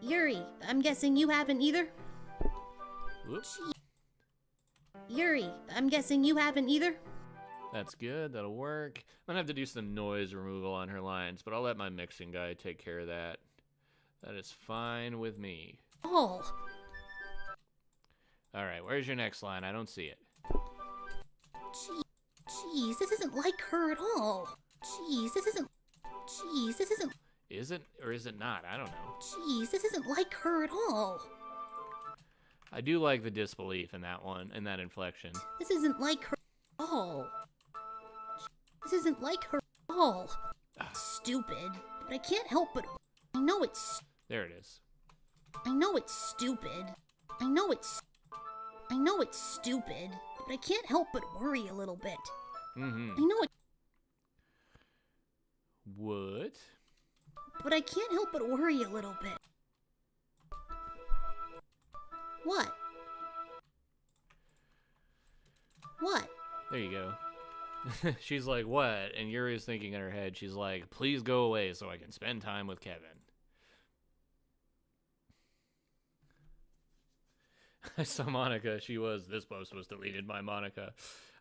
Yuri, I'm guessing you haven't either? Whoops. Yuri, I'm guessing you haven't either? That's good. That'll work. I'm gonna have to do some noise removal on her lines, but I'll let my mixing guy take care of that. That is fine with me. All. All right, where's your next line? I don't see it. Jeez, this isn't like her at all. Jeez, this isn't. Is it or is it not? I don't know. Jeez, this isn't like her at all. I do like the disbelief in that one, in that inflection. This isn't like her at all. This isn't like her at all. Stupid. But I can't help but. I know it's. There it is. I know it's stupid. I know it's stupid. But I can't help but worry a little bit. Mm-hmm. I know it. What? But I can't help but worry a little bit. What? What? There you go. She's like, what? And Yuri's thinking in her head, she's like, please go away so I can spend time with Kevin. I saw Monica. This post was deleted by Monica.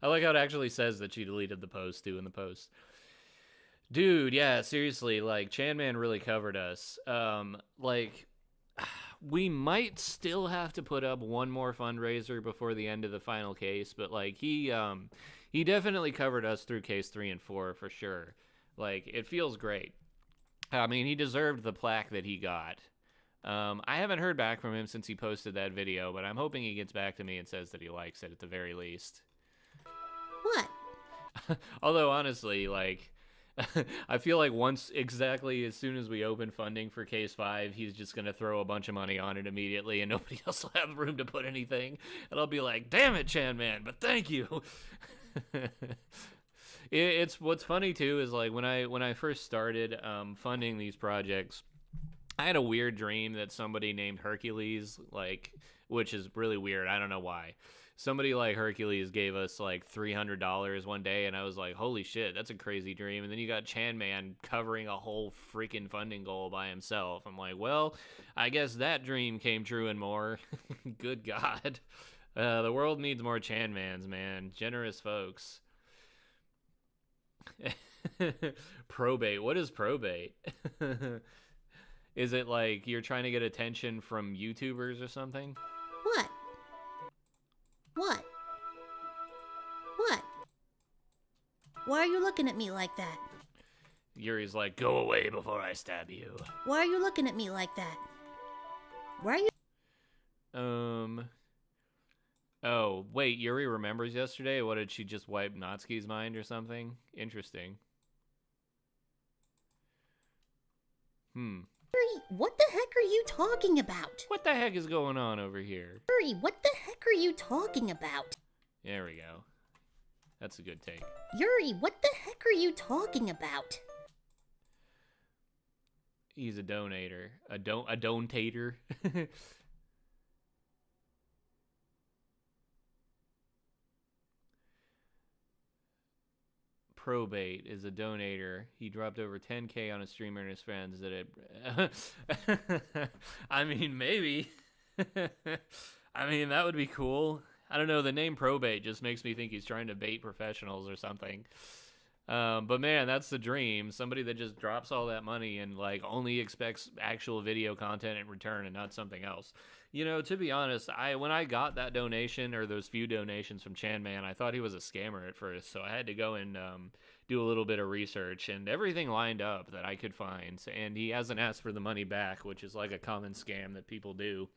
I like how it actually says that she deleted the post, too, in the post. Dude, yeah, seriously, like, Chan Man really covered us. Like, we might still have to put up one more fundraiser before the end of the final case, but, like, he definitely covered us through case 3 and 4, for sure. Like, it feels great. I mean, he deserved the plaque that he got. I haven't heard back from him since he posted that video, but I'm hoping he gets back to me and says that he likes it at the very least. What? Although, honestly, like, I feel like exactly as soon as we open funding for Case 5, he's just going to throw a bunch of money on it immediately, and nobody else will have room to put anything. And I'll be like, damn it, Chan Man, but thank you. It's what's funny, too, is, like, when I first started funding these projects, I had a weird dream that somebody named Hercules, like, which is really weird. I don't know why. Somebody like Hercules gave us like $300 one day, and I was like, holy shit, that's a crazy dream. And then you got Chan Man covering a whole freaking funding goal by himself. I'm like, well, I guess that dream came true and more. Good God. The world needs more Chan Mans, man. Generous folks. Probate. What is probate? Is it like you're trying to get attention from YouTubers or something? What? What? What? Why are you looking at me like that? Yuri's like, go away before I stab you. Why are you looking at me like that? Why are you... Oh, wait, Yuri remembers yesterday? What, did she just wipe Natsuki's mind or something? Interesting. Yuri, what the heck are you talking about? What the heck is going on over here? Yuri, what the heck are you talking about? There we go. That's a good take. Yuri, what the heck are you talking about? He's a donator. A dontator. Probate is a donator. He dropped over 10K on a streamer and his friends that it... I mean, maybe. I mean, that would be cool. I don't know, the name Probate just makes me think he's trying to bait professionals or something. But man, that's the dream. Somebody that just drops all that money and like only expects actual video content in return and not something else. You know, to be honest, when I got that donation or those few donations from Chan Man, I thought he was a scammer at first. So I had to go and do a little bit of research, and everything lined up that I could find. And he hasn't asked for the money back, which is like a common scam that people do.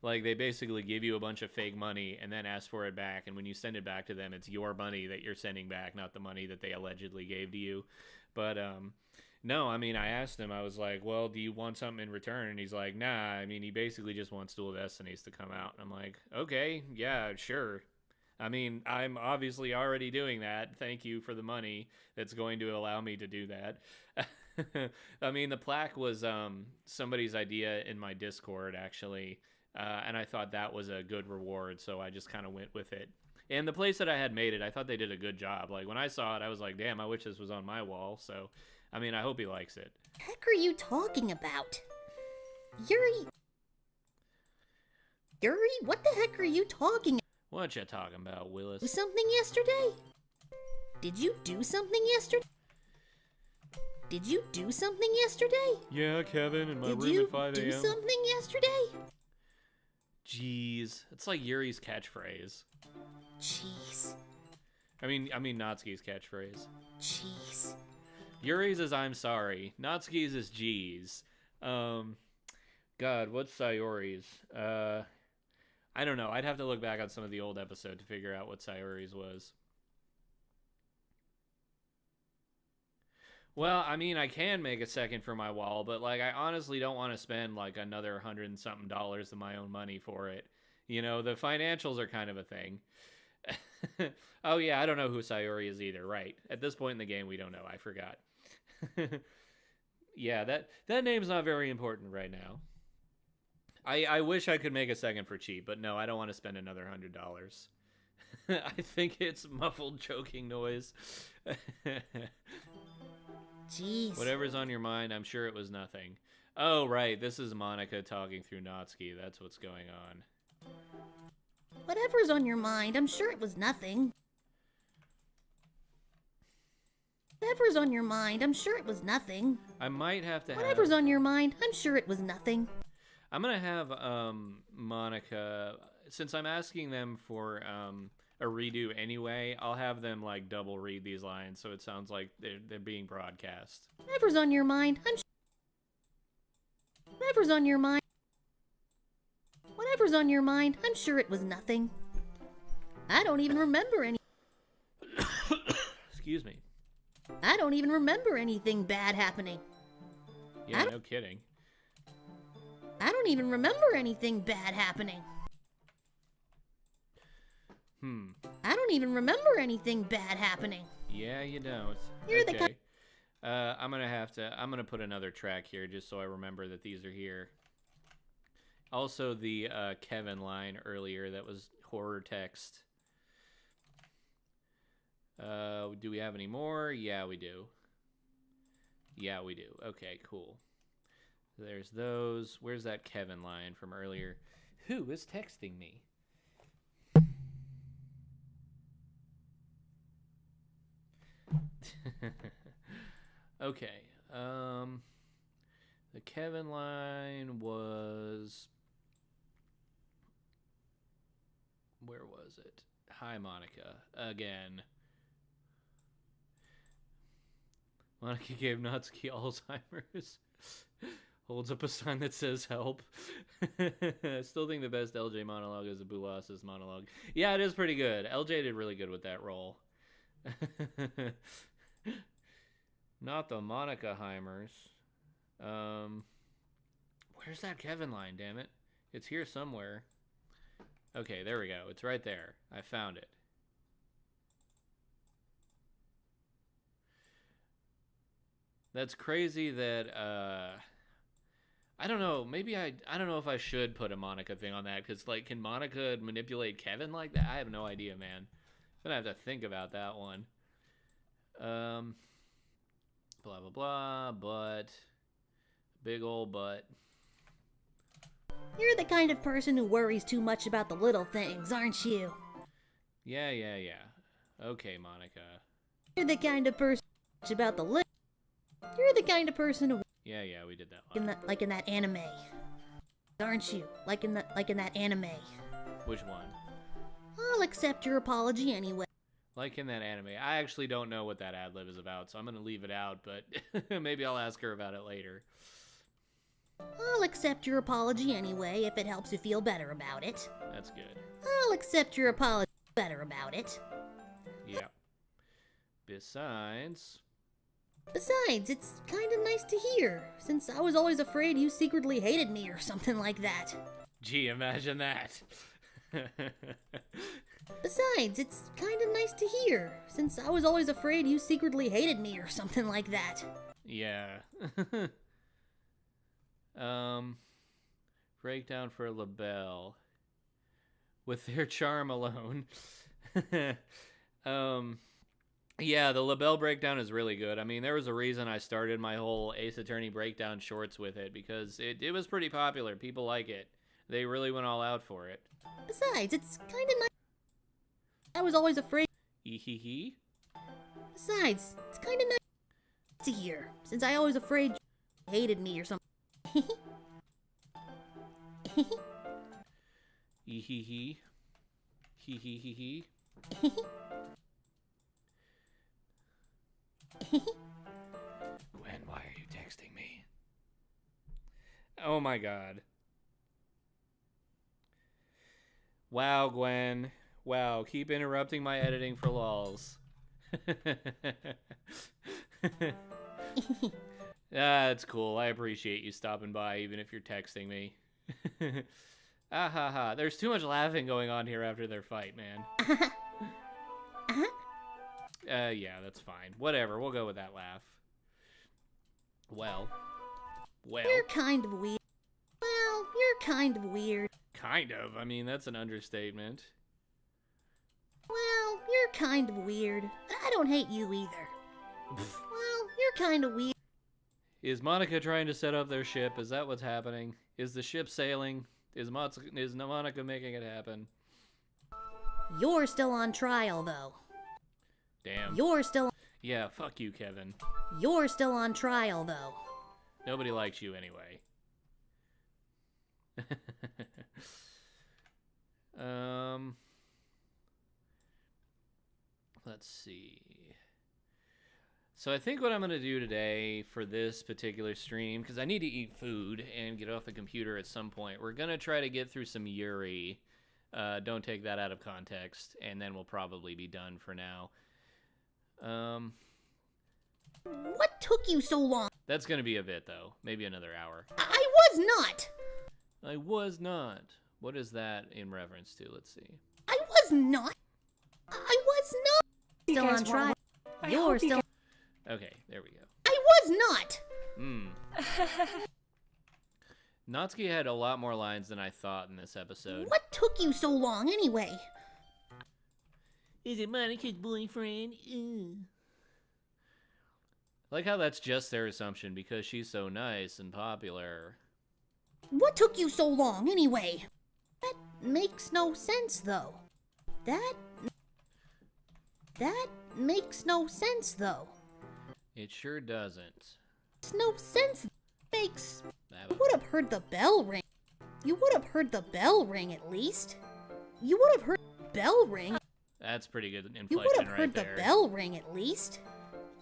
Like, they basically give you a bunch of fake money and then ask for it back, and when you send it back to them, it's your money that you're sending back, not the money that they allegedly gave to you. But, no, I mean, I asked him, I was like, well, do you want something in return? And he's like, nah, I mean, he basically just wants Duel of Destinies to come out. And I'm like, okay, yeah, sure. I mean, I'm obviously already doing that. Thank you for the money that's going to allow me to do that. I mean, the plaque was somebody's idea in my Discord, actually. And I thought that was a good reward, so I just kind of went with it. And the place that I had made it, I thought they did a good job. Like, when I saw it, I was like, damn, I wish this was on my wall. So, I mean, I hope he likes it. What the heck are you talking about? Yuri, what the heck are you talking about? What you talking about, do Willis? something yesterday? Did you do something yesterday? Did you do something yesterday? Yeah, Kevin, in my Did room you at 5 do a.m. something yesterday? Jeez, it's like Yuri's catchphrase. Jeez. I mean Natsuki's catchphrase. Jeez. Yuri's is I'm sorry. Natsuki's is jeez. God, what's Sayori's? I don't know. I'd have to look back on some of the old episode to figure out what Sayori's was. Well, I mean, I can make a second for my wall, but like, I honestly don't want to spend like another $100 and something of my own money for it. You know, the financials are kind of a thing. Oh yeah, I don't know who Sayori is either. Right. At this point in the game, we don't know. I forgot. Yeah, that name's not very important right now. I wish I could make a second for cheap, but no, I don't want to spend another $100. I think it's muffled choking noise. Jeez. Whatever's on your mind, I'm sure it was nothing. Oh, right, this is Monica talking through Natsuki. That's what's going on. Whatever's on your mind, I'm sure it was nothing. Whatever's on your mind, I'm sure it was nothing. I might have to have... Whatever's on your mind, I'm sure it was nothing. I'm going to have Monica... Since I'm asking them for a redo anyway, I'll have them like double read these lines so it sounds like they're being broadcast. Whatever's on your mind, Whatever's on your mind. Whatever's on your mind, I'm sure it was nothing. I don't even remember any. Excuse me. I don't even remember anything bad happening. Yeah, no kidding. I don't even remember anything bad happening. I don't even remember anything bad happening. Yeah, you don't. You're the Okay. I'm gonna put another track here just so I remember that these are here. Also, the Kevin line earlier that was horror text. Do we have any more? Yeah, we do. Yeah, we do. Okay, cool. There's those. Where's that Kevin line from earlier? Who is texting me? Okay. The Kevin line was... Where was it? Hi, Monica. Again. Monica gave Natsuki Alzheimer's. Holds up a sign that says help. I still think the best LJ monologue is a Bulas's monologue. Yeah, it is pretty good. LJ did really good with that role. Not the Monica Heimers. Where's that Kevin line, damn it? It's here somewhere. Okay, there we go. It's right there. I found it. That's crazy that, I don't know. Maybe I don't know if I should put a Monica thing on that. Because, like, can Monica manipulate Kevin like that? I have no idea, man. I'm going to have to think about that one. Blah, blah, blah. But. Big ol' butt. You're the kind of person who worries too much about the little things, aren't you? Yeah. Okay, Monica. You're the kind of person about the little. You're the kind of person who. Yeah, we did that line. Like in that anime, aren't you? Like in that anime. Which one? I'll accept your apology anyway. Like in that anime. I actually don't know what that ad lib is about, so I'm going to leave it out, but maybe I'll ask her about it later. I'll accept your apology anyway if it helps you feel better about it. That's good. I'll accept your apology better about it. Yeah. Besides, it's kind of nice to hear, since I was always afraid you secretly hated me or something like that. gee, imagine that. It's kind of nice to hear, since I was always afraid you secretly hated me or something like that. Yeah. Breakdown for LaBelle. With their charm alone. Yeah, the LaBelle breakdown is really good. I mean, there was a reason I started my whole Ace Attorney breakdown shorts with it, because it was pretty popular. People like it. They really went all out for it. It's kind of nice. I was always afraid. Hee. Besides, it's kind of nice to hear, since I always afraid you hated me or something. Hee. Gwen, why are you texting me? Oh my god. Wow, Gwen. Wow, keep interrupting my editing for lols. That's cool. I appreciate you stopping by, even if you're texting me. Ah ha ha. There's too much laughing going on here after their fight, man. Yeah, that's fine. Whatever, we'll go with that laugh. Well. You're kind of weird. Well, you're kind of weird. Kind of. I mean, that's an understatement. Well, you're kind of weird. I don't hate you either. Well, you're kind of weird. Is Monica trying to set up their ship? Is that what's happening? Is the ship sailing? Is Monica making it happen? You're still on trial, though. Damn. Yeah, fuck you, Kevin. You're still on trial, though. Nobody likes you anyway. Let's see. So I think what I'm going to do today for this particular stream, because I need to eat food and get off the computer at some point, we're going to try to get through some Yuri. Don't take that out of context, and then we'll probably be done for now. What took you so long? That's going to be a bit, though. Maybe another hour. I was not. I was not. What is that in reference to? Let's see. I was not. You Still guys on want trial. one? I You're hope you still. Okay, there we go. I was not. Natsuki had a lot more lines than I thought in this episode. What took you so long, anyway? Is it Monica's boyfriend? I like how that's just their assumption because she's so nice and popular. What took you so long, anyway? That makes no sense, though. That makes no sense, though. It sure doesn't. It's no sense. Makes. That You would have heard the bell ring. You would have heard the bell ring at least. You would have heard the bell ring. That's pretty good You inflection would have right heard there. the bell ring at least.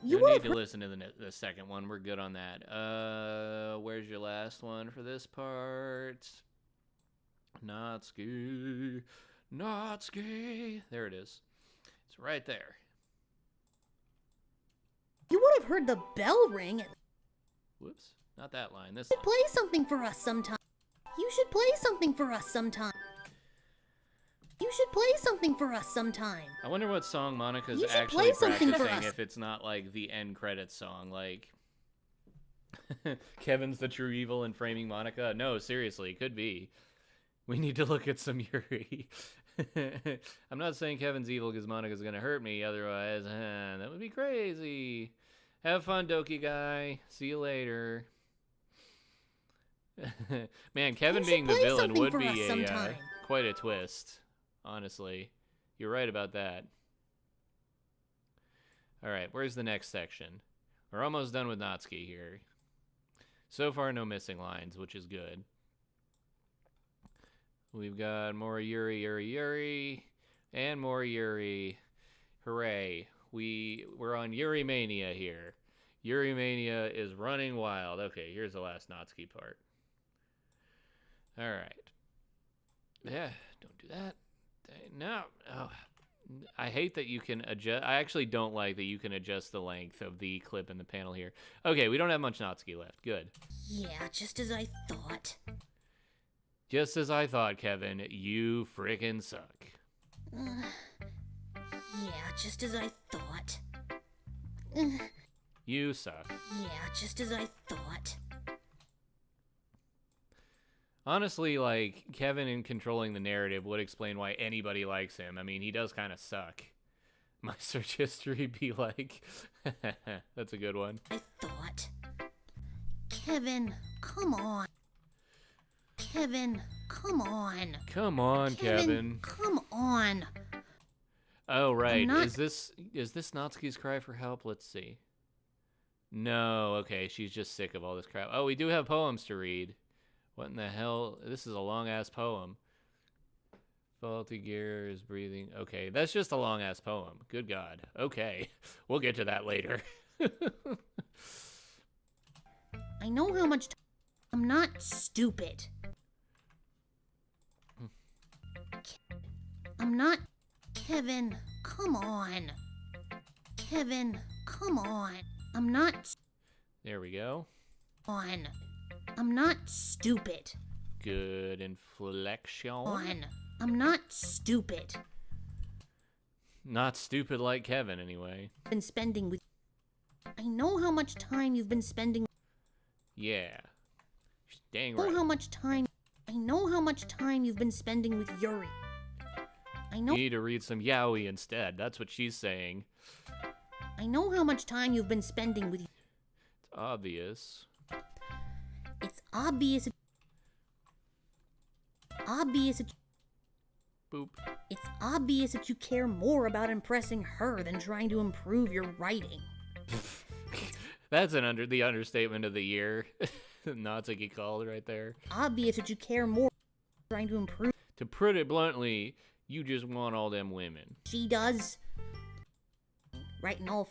You No would need have to heard. listen to the second one. We're good on that. Where's your last one for this part? Natsuki. There it is. It's right there. You would have heard the bell ring. Whoops. Not that line. This You should play something for us sometime. You should play something for us sometime. You should play something for us sometime. I wonder what song Monica's You should actually play something for practicing us. if it's not like the end credits song, like Kevin's the true evil in Framing Monica. No, seriously, could be. We need to look at some Yuri. I'm not saying Kevin's evil because Monica's gonna hurt me, otherwise, that would be crazy. Have fun, Doki guy. See you later. Man, Kevin You should being the play villain something would for be us sometime. quite a twist. Honestly, you're right about that. All right, where's the next section? We're almost done with Natsuki here. So far, no missing lines, which is good. We've got more Yuri, and more Yuri. Hooray. We're on Yuri Mania here. Yuri Mania is running wild. Okay, here's the last Natsuki part. All right. Yeah, don't do that. No. Oh, I hate that you can adjust. I actually don't like that you can adjust the length of the clip in the panel here. Okay, we don't have much Natsuki left. Good. Yeah, just as I thought. Just as I thought, Kevin. You frickin' suck. Yeah, just as I thought. You suck. Yeah, just as I thought. Honestly, like, Kevin in controlling the narrative would explain why anybody likes him. I mean, he does kind of suck. My search history be like... That's a good one. I thought. Kevin, come on. Kevin, come on. Come on, Kevin. Come on. Oh, right. not- Is this Natsuki's cry for help? Let's see. No, okay, she's just sick of all this crap. Oh, we do have poems to read. What in the hell? This is a long-ass poem. Faulty gear is breathing. Okay, that's just a long-ass poem. Good God. Okay, we'll get to that later. I know how much I'm not stupid. I'm not... Kevin, come on. Kevin, come on. I'm not There we go. on. I'm not stupid. Good inflection. On. I'm not stupid. Not stupid like Kevin, anyway. Been spending with... I know how much time you've been spending... Yeah. She's dang I know right. how much time... I know how much time you've been spending with Yuri. I know... You need to read some yaoi instead. That's what she's saying. I know how much time you've been spending with... It's obvious. It's obvious... Obvious... that- Boop. It's obvious that you care more about impressing her than trying to improve your writing. That's the understatement of the year. Natsuki called right there. Obvious that you care more trying to improve... To put it bluntly, you just want all them women. She does. Writing all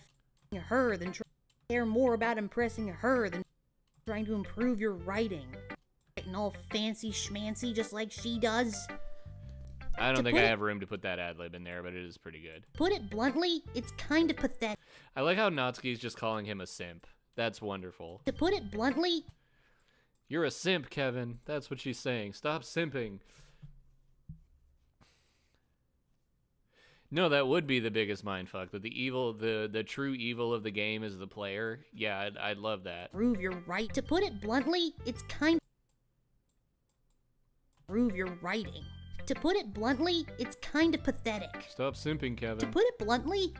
her than care more about impressing her than trying to improve your writing. Writing all fancy schmancy just like she does. I don't To think I put it- have room to put that ad-lib in there, but it is pretty good. Put it bluntly, it's kind of pathetic. I like how Natsuki's just calling him a simp. That's wonderful. To put it bluntly, You're a simp, Kevin. That's what she's saying. Stop simping. No, that would be the biggest mindfuck. That the true evil of the game is the player. Yeah, I'd love that. prove you're right. To put it bluntly, it's kind prove your writing. To put it bluntly, it's kind of pathetic. Stop simping, To Kevin. put it bluntly,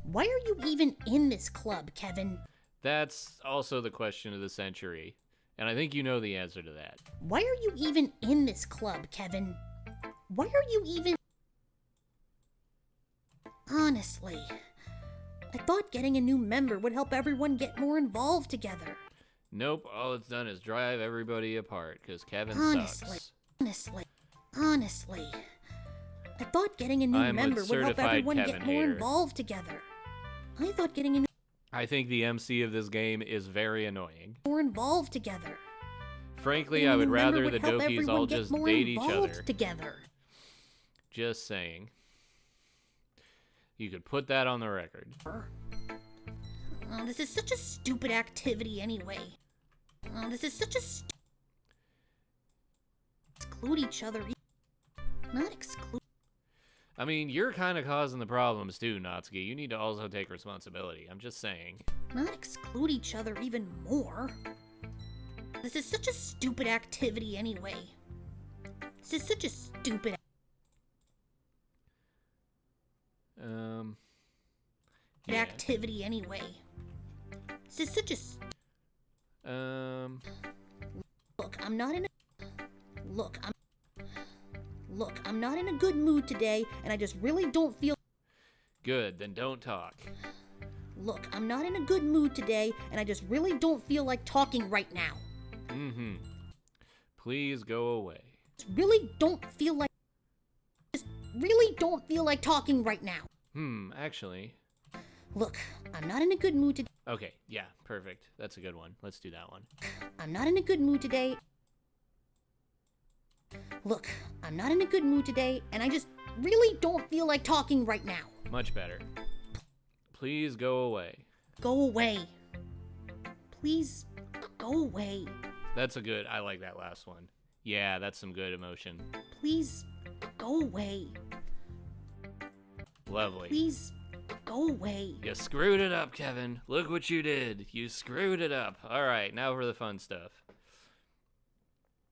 why are you even in this club, Kevin? That's also the question of the century. And I think you know the answer to that. Why are you even in this club, Kevin? Why are you even... Honestly, I thought getting a new member would help everyone get more involved together. Nope, all it's done is drive everybody apart, because Kevin Honestly, sucks. honestly, I thought getting a new I'm a member would help certified everyone Kevin get more hater. involved together. I thought getting a new I think the MC of this game is very annoying. more involved together. Frankly, Getting I a would new member rather would the help Dokis everyone all get just more date each involved other. together. Just saying. You could put that on the record. Oh, this is such a stupid activity anyway. Oh, this is such a exclude each other. Not exclude. I mean, you're kind of causing the problems too, Natsuki. You need to also take responsibility. I'm just saying. Not exclude each other even more. This is such a stupid activity anyway. This is such a stupid. Yeah. Activity anyway. This is such a. Look, I'm not in a. Look, I'm not in a good mood today, and I just really don't feel. Good, then don't talk. Look, I'm not in a good mood today, and I just really don't feel like talking right now. Mm-hmm. Please go away. Just really don't feel like. Just really don't feel like talking right now. Actually. Look, I'm not in a good mood today. Okay, yeah, perfect. That's a good one. Let's do that one. I'm not in a good mood today. Look, I'm not in a good mood today, and I just really don't feel like talking right now. Much better. Please go away. Go away. Please, go away. That's a good, I like that last one. Yeah, that's some good emotion. Please, go away. Lovely. Please, go away. You screwed it up, Kevin. Look what you did. You screwed it up. All right, now for the fun stuff.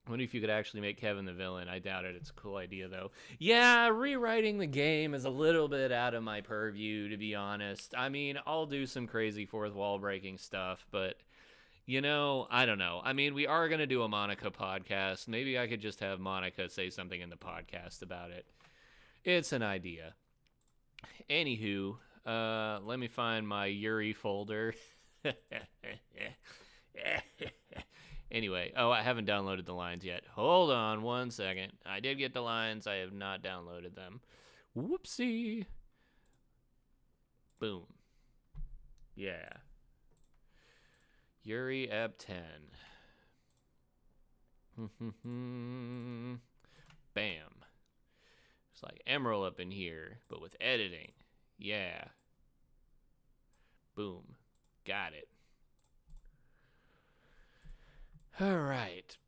I wonder if you could actually make Kevin the villain. I doubt it. It's a cool idea, though. Yeah, rewriting the game is a little bit out of my purview, to be honest. I mean, I'll do some crazy fourth wall breaking stuff, but, you know, I don't know. I mean, we are going to do a Monica podcast. Maybe I could just have Monica say something in the podcast about it. It's an idea. Anywho, let me find my Yuri folder. Anyway, oh, I haven't downloaded the lines yet. Hold on one second. I did get the lines. I have not downloaded them. Whoopsie. Boom. Yeah. Yuri Ep 10. Bam. It's like Emerald up in here, but with editing. Yeah. Boom. Got it. All right.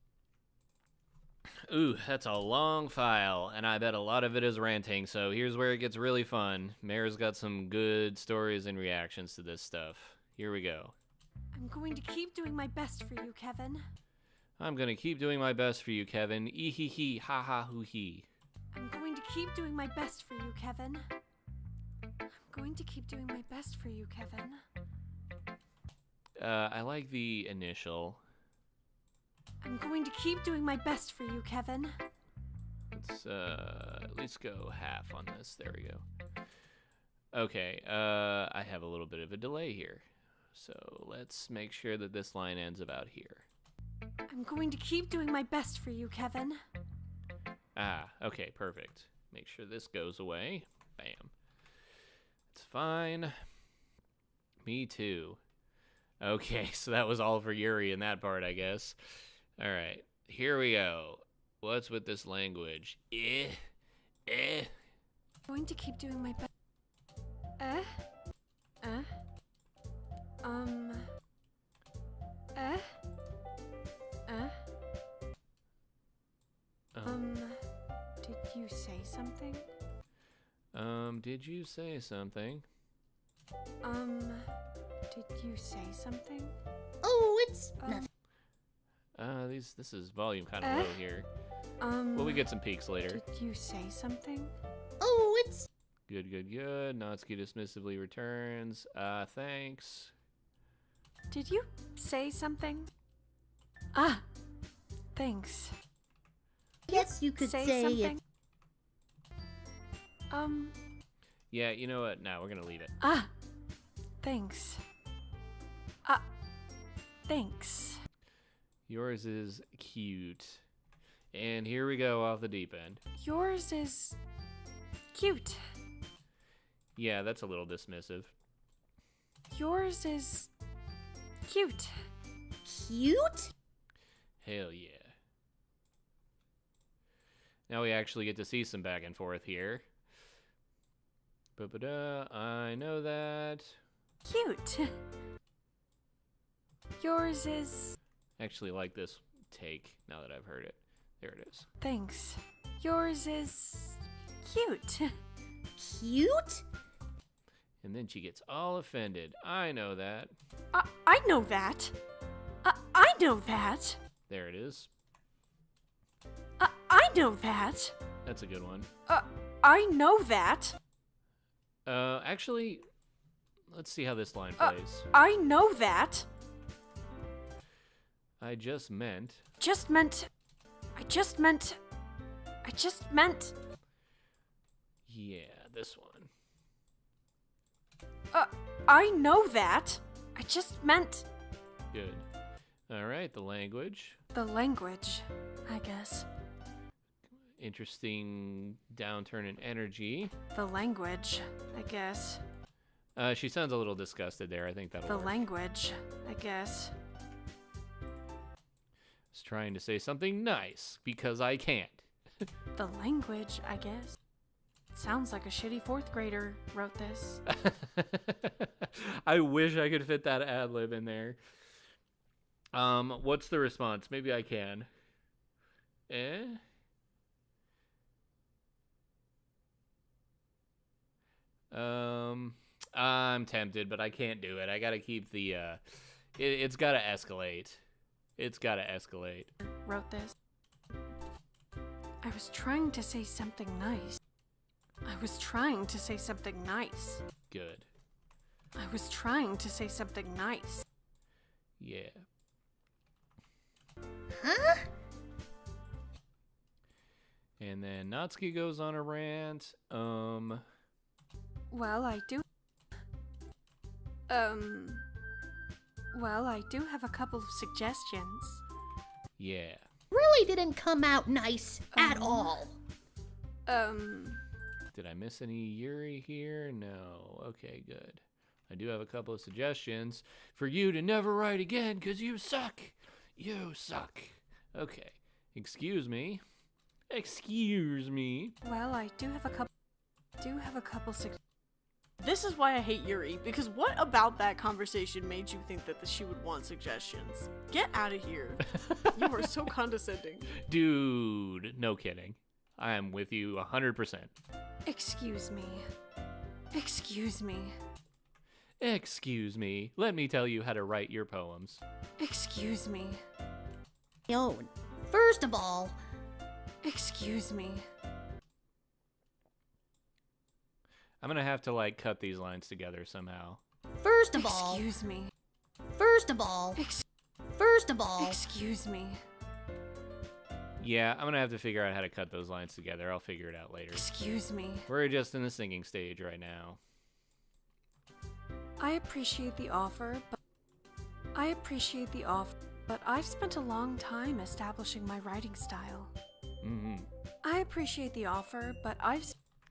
Ooh, that's a long file, and I bet a lot of it is ranting, so here's where it gets really fun. Mare's got some good stories and reactions to this stuff. Here we go. I'm going to keep doing my best for you, Kevin. I'm gonna keep doing my best for you, Kevin. Ee-hee-hee, ha-ha-hoo-hee. I'm going to keep doing my best for you, Kevin. I'm going to keep doing my best for you, Kevin. I like the initial. I'm going to keep doing my best for you, Kevin. Let's at least go half on this. There we go. Okay, I have a little bit of a delay here. So let's make sure that this line ends about here. I'm going to keep doing my best for you, Kevin. Ah, okay, perfect. Make sure this goes away. Bam. It's fine. Me too. Okay, so that was all for Yuri in that part, I guess. All right, here we go. What's with this language? I'm going to keep doing my best. Did you say something? Did you say something? Did you say something? Oh, it's nothing. This is volume kind of low here. Well, we get some peaks later. Did you say something? Oh, it's Good, good, good. Natsuki dismissively returns. Thanks. Did you say something? Thanks. Yes, you could say something. it. Yeah, you know what? No, we're gonna leave it. Thanks. Thanks. Yours is cute. And here we go off the deep end. Yours is cute. Yeah, that's a little dismissive. Yours is cute. Cute? Hell yeah. Now we actually get to see some back and forth here. Ba-ba-da, I know that. Cute. Yours is... Actually like this take now that I've heard it. There it is. Thanks. Yours is cute. Cute? And then she gets all offended. I know that. I know that. I know that. There it is. I know that. That's a good one. I know that. Actually, let's see how this line plays. I know that. I just meant. I just meant. Yeah, this one. I know that. I just meant. Good. All right, the language. The language, I guess. Interesting downturn in energy. The language, I guess. She sounds a little disgusted there. I think that'll The work. language, I guess. Just trying to say something nice because I can't. The language, I guess. Sounds like a shitty fourth grader wrote this. I wish I could fit that ad lib in there. What's the response? Maybe I can. I'm tempted, but I can't do it. I gotta keep the, it's gotta escalate. It's gotta escalate. Wrote this. I was trying to say something nice. I was trying to say something nice. Good. I was trying to say something nice. Yeah. Huh? And then Natsuki goes on a rant. Well, I do. Well, I do have a couple of suggestions. Yeah. Really didn't come out nice at all. Did I miss any Yuri here? No. Okay, good. I do have a couple of suggestions for you to never write again, because you suck. You suck. Okay. Excuse me. Excuse me. Well, I do have a couple suggestions. This is why I hate Yuri, because what about that conversation made you think that she would want suggestions? Get out of here. You are so condescending. Dude, no kidding. I am with you 100%. Excuse me. Excuse me. Excuse me. Let me tell you how to write your poems. Excuse me. Yo, first of all, Excuse me. I'm gonna have to, like, cut these lines together somehow. first of all, Excuse me. first of all, Ex- first of all, Excuse me. Yeah, I'm gonna have to figure out how to cut those lines together. I'll figure it out later. Excuse me. We're just in the singing stage right now. I appreciate the offer, but I've spent a long time establishing my writing style. Mm-hmm. I appreciate the offer, but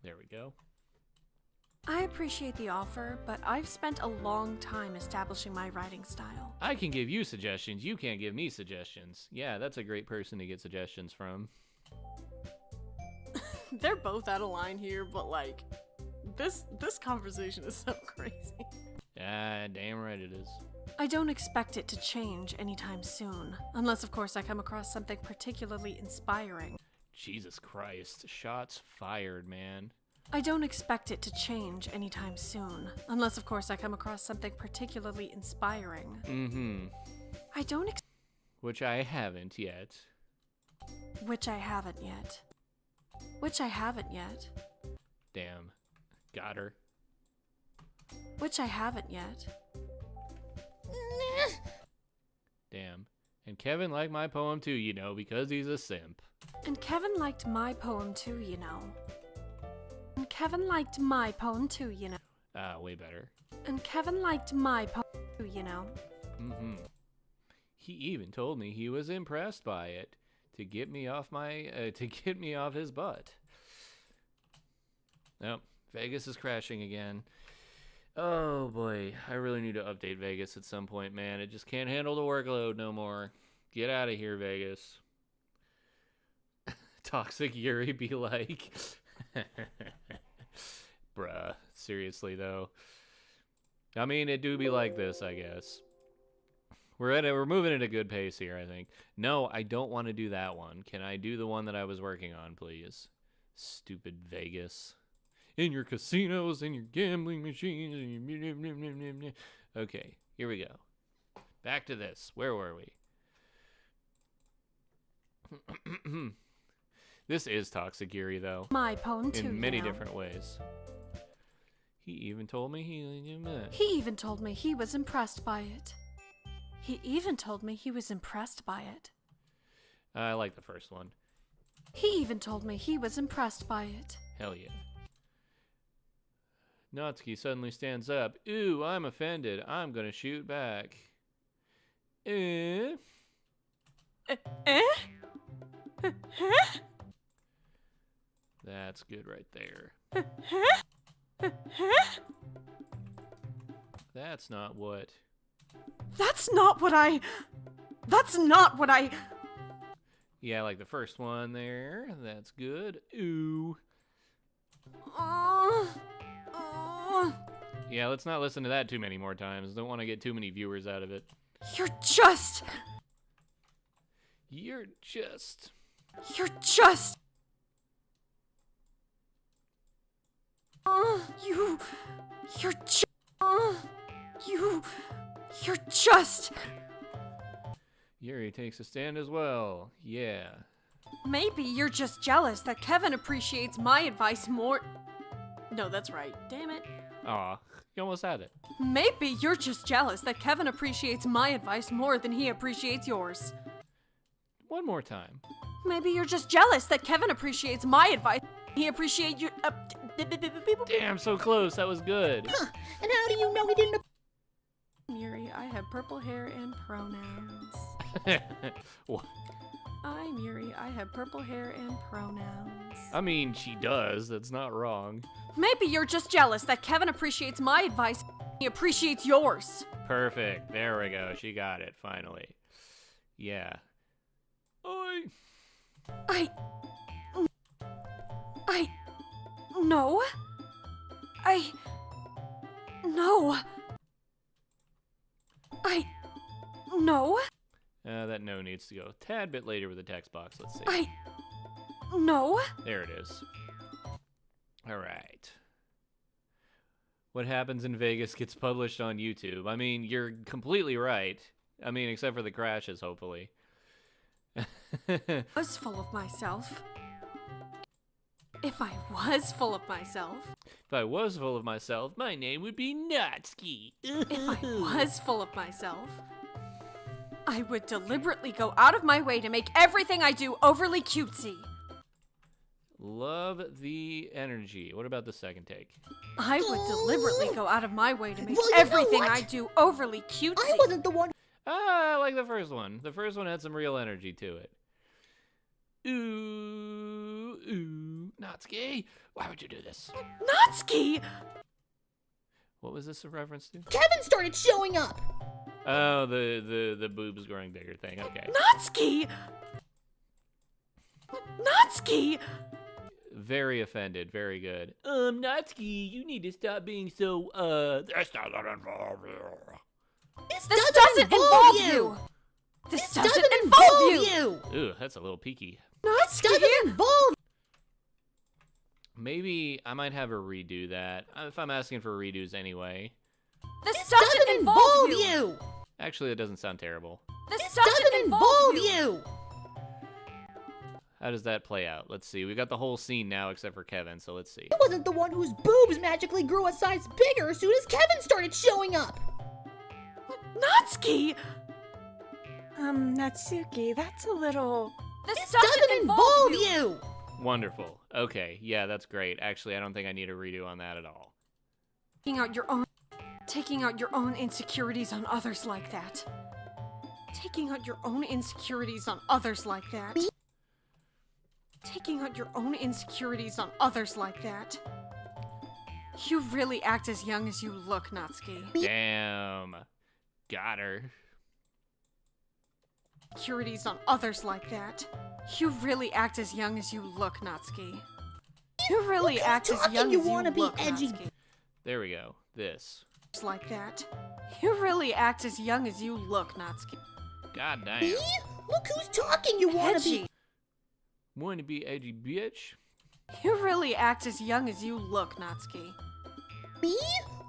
There we go. I've spent a long time establishing my writing style. I can give you suggestions. You can't give me suggestions. Yeah, that's a great person to get suggestions from. They're both out of line here, but like, this conversation is so crazy. Ah, damn right it is. I don't expect it to change anytime soon, unless of course I come across something particularly inspiring. Jesus Christ. Shots fired, man. I don't expect it to change anytime soon, unless of course I come across something particularly inspiring. Mm-hmm. I don't Which I haven't yet. Which I haven't yet. Damn. Got her. Which I haven't yet. Damn. And Kevin liked my poem too, you know, because he's a simp. And Kevin liked my poem too, you know. Ah, way better. Mm-hmm. He even told me he was impressed by it to get me off his butt. Nope, Vegas is crashing again. Oh boy, I really need to update Vegas at some point, man. It just can't handle the workload no more. Get out of here, Vegas. Toxic Yuri be like. Bruh, seriously though. I mean, it do be like this, I guess. We're moving at a good pace here, I think. No, I don't want to do that one. Can I do the one that I was working on, please? Stupid Vegas. In your casinos, in your gambling machines, and your... Okay, here we go. Back to this. Where were we? This is Toxic Yuri, though. My poem too, in many you know. different ways. He even told me He even told me he was impressed by it. I like the first one. He even told me he was impressed by it. Hell yeah. Natsuki suddenly stands up. Ooh, I'm offended. I'm gonna shoot back. Eh? That's good right there. That's not what... That's not what I... Yeah, like the first one there. That's good. Ooh. Yeah, let's not listen to that too many more times. Don't want to get too many viewers out of it. You're just... You're just... You're just... Yuri takes a stand as well. Yeah. Maybe you're just jealous that Kevin appreciates my advice more... No, that's right. Damn it. Aw, you almost had it. Maybe you're just jealous that Kevin appreciates my advice more than he appreciates yours. One more time. Maybe you're just jealous that Kevin appreciates my advice. He appreciates your... Damn, so close. That was good. Huh, and how do you know he didn't... Yuri, I have purple hair and pronouns. Well, I'm Yuri, I have purple hair and pronouns. I mean, she does. That's not wrong. Maybe you're just jealous that Kevin appreciates my advice. He appreciates yours. Perfect. There we go. She got it, finally. Yeah. Oi. No. No. That no needs to go a tad bit later with the text box. Let's see. No. There it is. All right. What happens in Vegas gets published on YouTube. I mean, you're completely right. I mean, except for the crashes, hopefully. I was full of myself. If I was full of myself. If I was full of myself, my name would be Natsuki. If I was full of myself, I would deliberately go out of my way to make everything I do overly cutesy. Love the energy. What about the second take? I would deliberately go out of my way to make Well, you know everything what? I do overly cutesy. I wasn't the one... Ah, I like the first one. The first one had some real energy to it. Ooh, Natsuki, why would you do this? Natsuki! What was this a reference to? Kevin started showing up! Oh, the boobs growing bigger thing. Okay. Natsuki! Natsuki! Very offended. Very good. Natsuki, you need to stop being so, this doesn't involve you. This doesn't involve you! This doesn't involve you! Ooh, that's a little peaky. Natsuki! Doesn't involve... Maybe I might have her redo that. If I'm asking for redos anyway. This doesn't involve you! Actually, that doesn't sound terrible. This Doesn't involve you! How does that play out? Let's see. We got the whole scene now except for Kevin, so let's see. I wasn't the one whose boobs magically grew a size bigger as soon as Kevin started showing up! Natsuki! Natsuki, that's a little... This Doesn't involve you! Wonderful. Okay, yeah, that's great. Actually, I don't think I need a redo on that at all. Taking out your own insecurities on others like that. Taking out your own insecurities on others like that. Taking out your own insecurities on others like that. You really act as young as you look, Natsuki. Damn. Got her. Insecurities on others like that. You really act as young as you look, Natsuki. You really Look who's act as talking, young you as you wanna be look, edgy. Natsuki. There we go. This. Like that. You really act as young as you look, Natsuki. God damn. Me? Look who's talking, you wanna be... Edgy. Want to be edgy, bitch? You really act as young as you look, Natsuki. Me?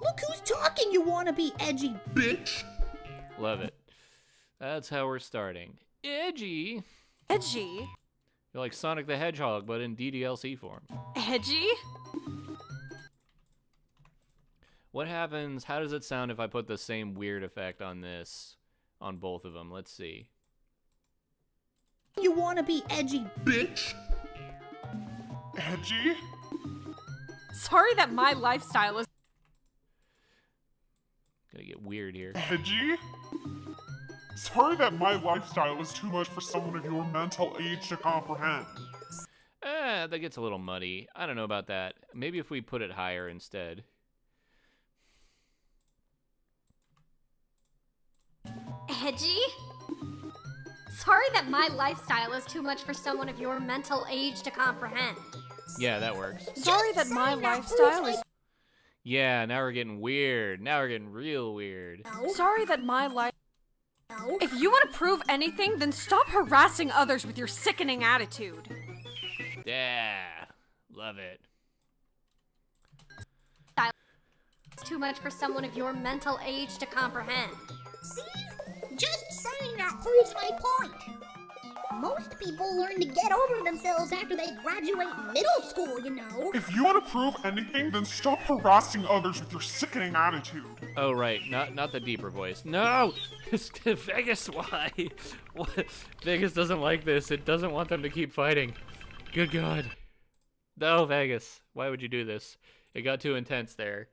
Look who's talking, you wanna be edgy... Bitch. Love it. That's how we're starting. Edgy. Edgy? You're like Sonic the Hedgehog, but in DDLC form. Edgy? What happens? How does it sound if I put the same weird effect on this, on both of them? Let's see. You wanna be edgy... Bitch. Edgy. Sorry that my lifestyle is. Gonna get weird here. Edgy. Sorry that my lifestyle is too much for someone of your mental age to comprehend. That gets a little muddy. I don't know about that. Maybe if we put it higher instead. Edgy? Sorry that my lifestyle is too much for someone of your mental age to comprehend. Yeah, that works. Sorry that my lifestyle is. Yeah, now we're getting weird. Now we're getting real weird. Sorry that my life. If you want to prove anything, then stop harassing others with your sickening attitude. Yeah, love it. It's too much for someone of your mental age to comprehend. See? Just saying that proves my point. Most people learn to get over themselves after they graduate middle school, you know. If you want to prove anything, then stop harassing others with your sickening attitude. Oh right, not the deeper voice. No, Vegas. Why? What? Vegas doesn't like this. It doesn't want them to keep fighting. Good God. No, Vegas. Why would you do this? It got too intense there.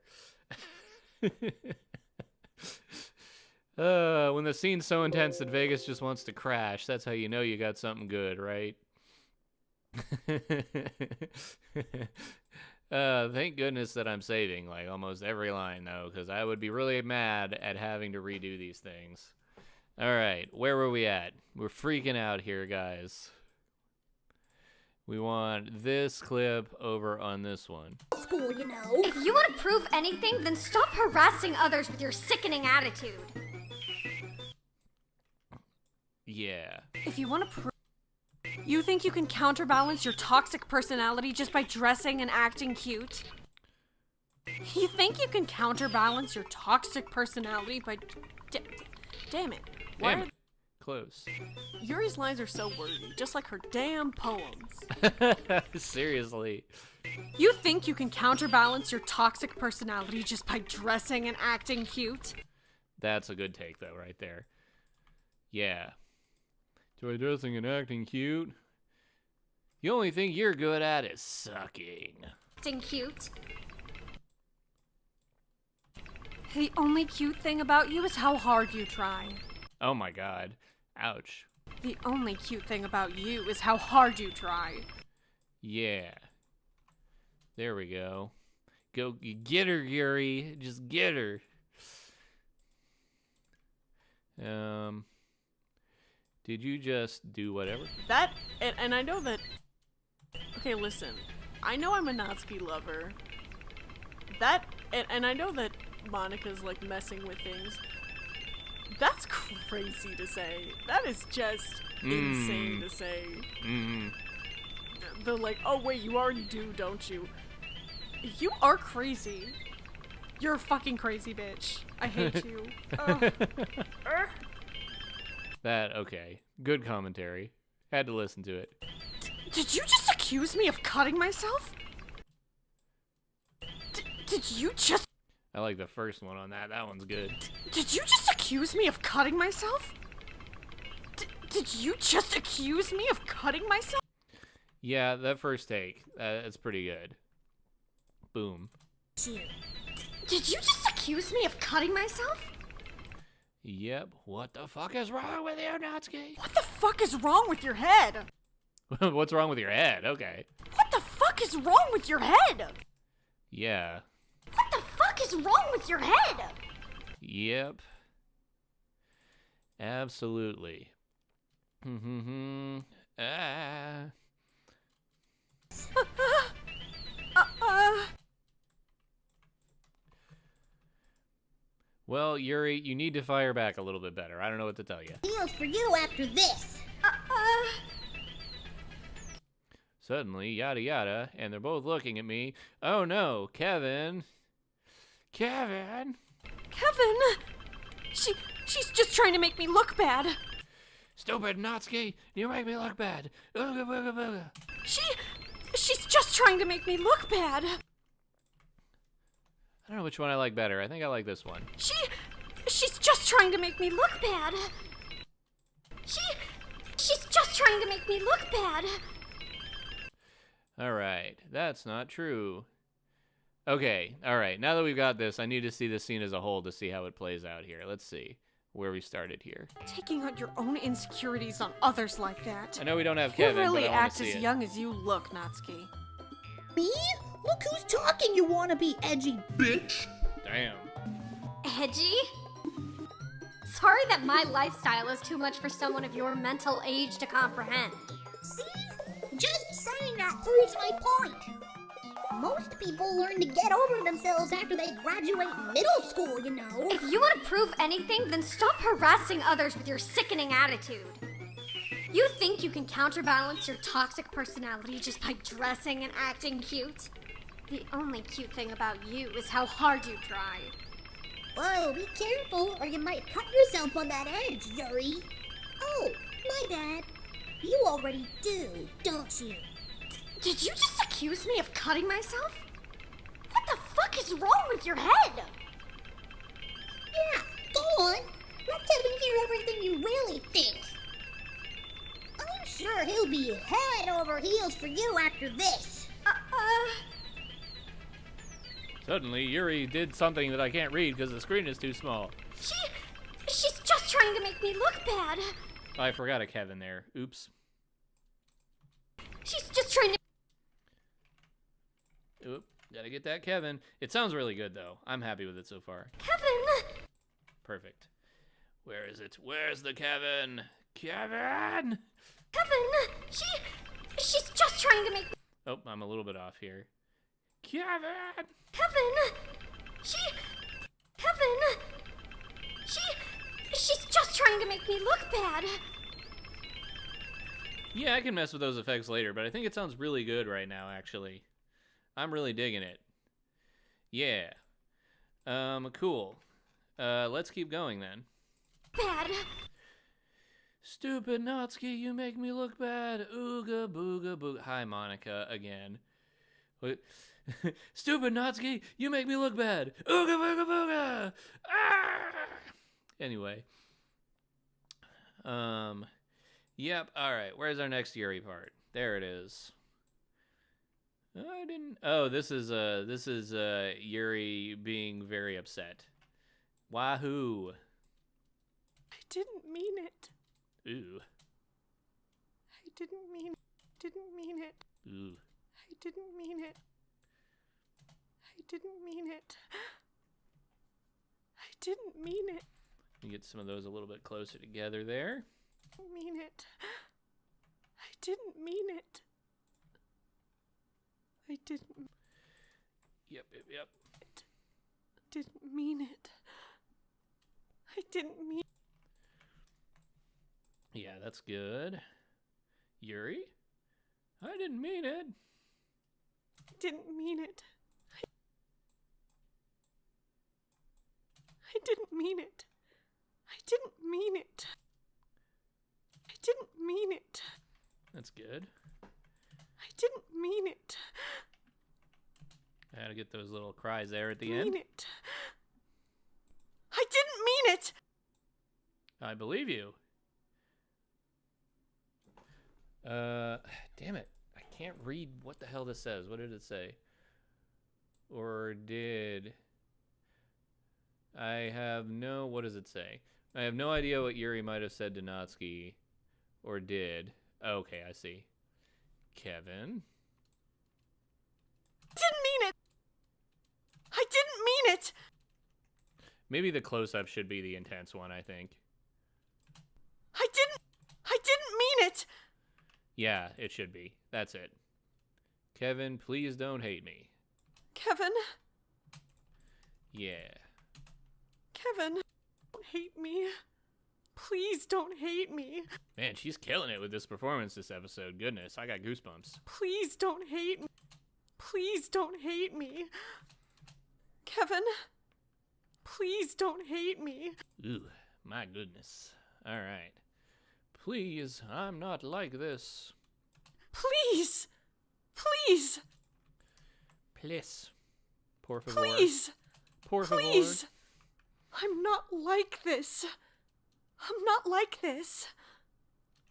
When the scene's so intense that Vegas just wants to crash, that's how you know you got something good, right? Thank goodness that I'm saving like almost every line though, because I would be really mad at having to redo these things. All right, where were we at? We're freaking out here, guys. We want this clip over on this one. School, you know. If you want to prove anything, then stop harassing others with your sickening attitude. Yeah. If you want to prove... You think you can counterbalance your toxic personality just by dressing and acting cute? You think you can counterbalance your toxic personality by... Damn it. Why Damn are... it. Close. Yuri's lines are so wordy, just like her damn poems. Seriously. You think you can counterbalance your toxic personality just by dressing and acting cute? That's a good take though, right there. Yeah. Do I dressing and acting cute? The only thing you're good at is sucking. Acting cute. The only cute thing about you is how hard you try. Oh my god. Ouch. The only cute thing about you is how hard you try. Yeah. There we go. Go get her, Yuri. Just get her. Did you just do whatever? That, and I know that... Okay, listen. I know I'm a Natsuki lover. That, and I know that Monica's, like, messing with things. That's crazy to say. That is just insane to say. They're like, oh wait, you already do, don't you? You are crazy. You're a fucking crazy bitch. I hate you. That, okay. Good commentary. Had to listen to it. Did you just accuse me of cutting myself? Did you just... I like the first one on that. That one's good. Did you just accuse me of cutting myself? Did you just accuse me of cutting myself? Yeah, that first take. It's pretty good. Boom. Did you just accuse me of cutting myself? Yep. What the fuck is wrong with you, Natsuki? What the fuck is wrong with your head? What's wrong with your head? Okay. What the fuck is wrong with your head? Yeah. What the fuck is wrong with your head? Yep. Absolutely. Well, Yuri, you need to fire back a little bit better. I don't know what to tell you. Deals for you after this. Suddenly, yada yada, and they're both looking at me. Oh no, Kevin. Kevin! Kevin! She's just trying to make me look bad. Stupid Natsuki, you make me look bad. She's just trying to make me look bad. I don't know which one I like better. I think I like this one. She's just trying to make me look bad. She's just trying to make me look bad. Alright, that's not true. Okay, alright, now that we've got this, I need to see the scene as a whole to see how it plays out here. Let's see where we started here. Taking out your own insecurities on others like that. I know we don't have Kevin, You really but I wanna act see as it. young as you look, Natsuki. Me? Look who's talking, you wanna be edgy Bitch! Damn. Edgy? Sorry that my lifestyle is too much for someone of your mental age to comprehend. See? Just saying that proves my point. Most people learn to get over themselves after they graduate middle school, you know. If you want to prove anything, then stop harassing others with your sickening attitude. You think you can counterbalance your toxic personality just by dressing and acting cute? The only cute thing about you is how hard you try. Whoa, be careful or you might cut yourself on that edge, Yuri. Oh, my bad. You already do, don't you? Did you just accuse me of cutting myself? What the fuck is wrong with your head? Yeah, go on. Let Kevin hear everything you really think. I'm sure he'll be head over heels for you after this. Suddenly, Yuri did something that I can't read because the screen is too small. She's just trying to make me look bad. I forgot a Kevin there. Oops. She's just trying to... Oop. Gotta get that Kevin. It sounds really good, though. I'm happy with it so far. Kevin! Perfect. Where is it? Where's the Kevin? Kevin! Kevin! She's just trying to make... Oh, I'm a little bit off here. Kevin! Kevin! Kevin! She's just trying to make me look bad. Yeah, I can mess with those effects later, but I think it sounds really good right now, actually. I'm really digging it. Yeah. Cool. Let's keep going then. Bad. Stupid Natsuki, you make me look bad. Ooga booga booga. Hi, Monica, again. What? Stupid Natsuki, you make me look bad. Ooga booga booga. Ah! Anyway. Yep, alright. Where's our next Yuri part? There it is. I didn't... Oh, this is Yuri being very upset. Wahoo. I didn't mean it. Ooh. I didn't mean it. Ooh. I didn't mean it. I didn't mean it. I didn't mean it. You get some of those a little bit closer together there. I didn't mean it. I didn't mean it. I didn't. Yep. Didn't mean it. I didn't mean. Yeah, that's good. Yuri? I didn't mean it. Didn't mean it. I didn't mean it. I didn't mean it. I didn't mean it. That's good. I didn't mean it. I had to get those little cries there at the Mean end. it. I didn't mean it. I believe you. Damn it. I can't read what the hell this says. What did it say? Or did... I have no... What does it say? I have no idea what Yuri might have said to Natsuki. Or did. Okay, I see. Kevin? Didn't mean it. I didn't mean it. Maybe the close-up should be the intense one, I think. I didn't mean it. Yeah, it should be. That's it. Kevin, please don't hate me. Kevin. Yeah. Kevin. Don't hate me. Please don't hate me. Man, she's killing it with this performance this episode. Goodness, I got goosebumps. Please don't hate me. Please don't hate me. Kevin. Please don't hate me. Ooh, my goodness. All right. Please, I'm not like this. Please. Please. Please. Por favor. Please. Por favor. Please. I'm not like this. I'm not like this.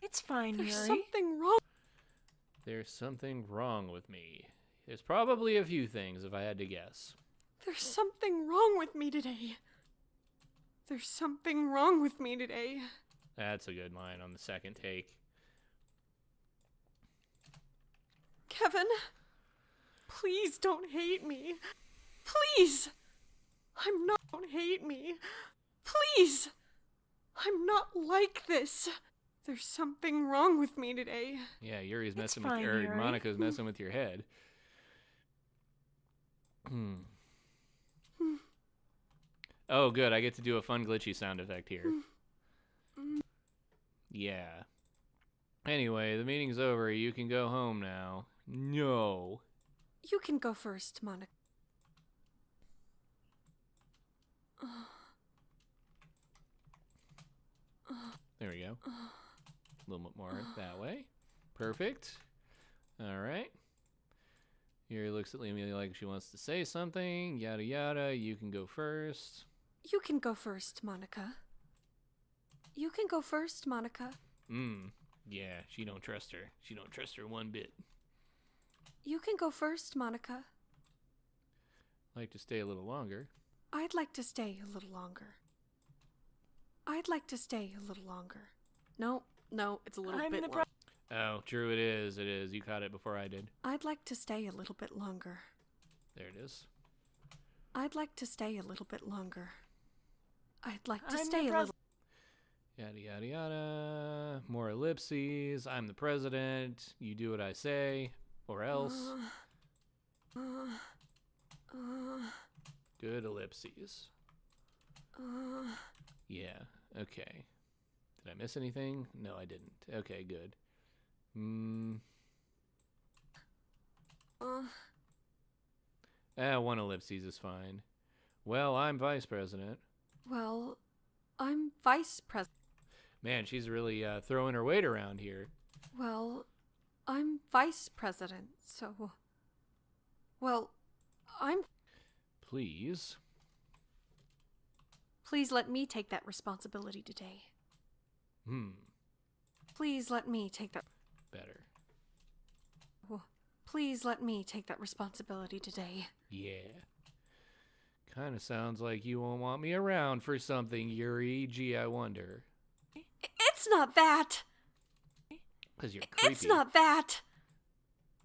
It's fine, There's Yuri. something wrong. There's something wrong with me. There's probably a few things if I had to guess. There's something wrong with me today. There's something wrong with me today. That's a good line on the second take. Kevin, please don't hate me. Please. I'm not. Don't hate me. Please. I'm not like this. There's something wrong with me today. Yeah, Yuri's messing fine, with Yuri. Monica's messing with your head. Oh, good. I get to do a fun glitchy sound effect here. Yeah. Anyway, the meeting's over. You can go home now. No. You can go first, Monica. There we go. A little bit more that way. Perfect. All right. Yuri looks at Lemmy like she wants to say something. Yada yada. You can go first. You can go first, Monica. You can go first, Monica. Yeah, she don't trust her. She don't trust her one bit. You can go first, Monica. Like to stay a little longer. I'd like to stay a little longer. I'd like to stay a little longer. No, it's a little I'm bit the longer. Oh, true, it is. It is. You caught it before I did. I'd like to stay a little bit longer. There it is. I'd like to stay a little bit longer. I'd like to I'm the stay a little. Yada, yada, yada. More ellipses. I'm the president. You do what I say, or else. Good ellipses. Yeah, okay. Did I miss anything? No, I didn't. Okay, good. One ellipses is fine. Well, I'm vice president. Well, I'm vice president. Man, she's really throwing her weight around here. Well, I'm vice president, so. Well, I'm. Please. Please let me take that responsibility today. Please let me take that. Better. Please let me take that responsibility today. Yeah. Kind of sounds like you won't want me around for something, Yuri. Gee, I wonder. It's not that! 'Cause you're creepy. It's not that!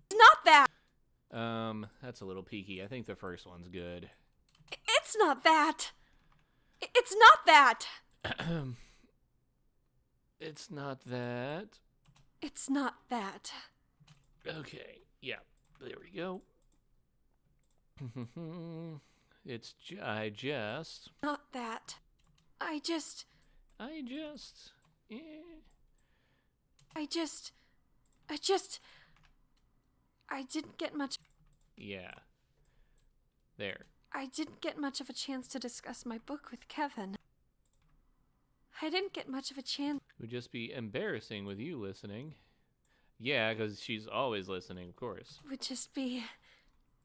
It's not that! That's a little peaky. I think the first one's good. It's not that! It's not that! It's not that. It's not that. Okay, yeah, there we go. I just. Not that. I didn't get much. Yeah. There. I didn't get much of a chance to discuss my book with Kevin. I didn't get much of a chance. It would just be embarrassing with you listening. Yeah, because she's always listening, of course. It would just be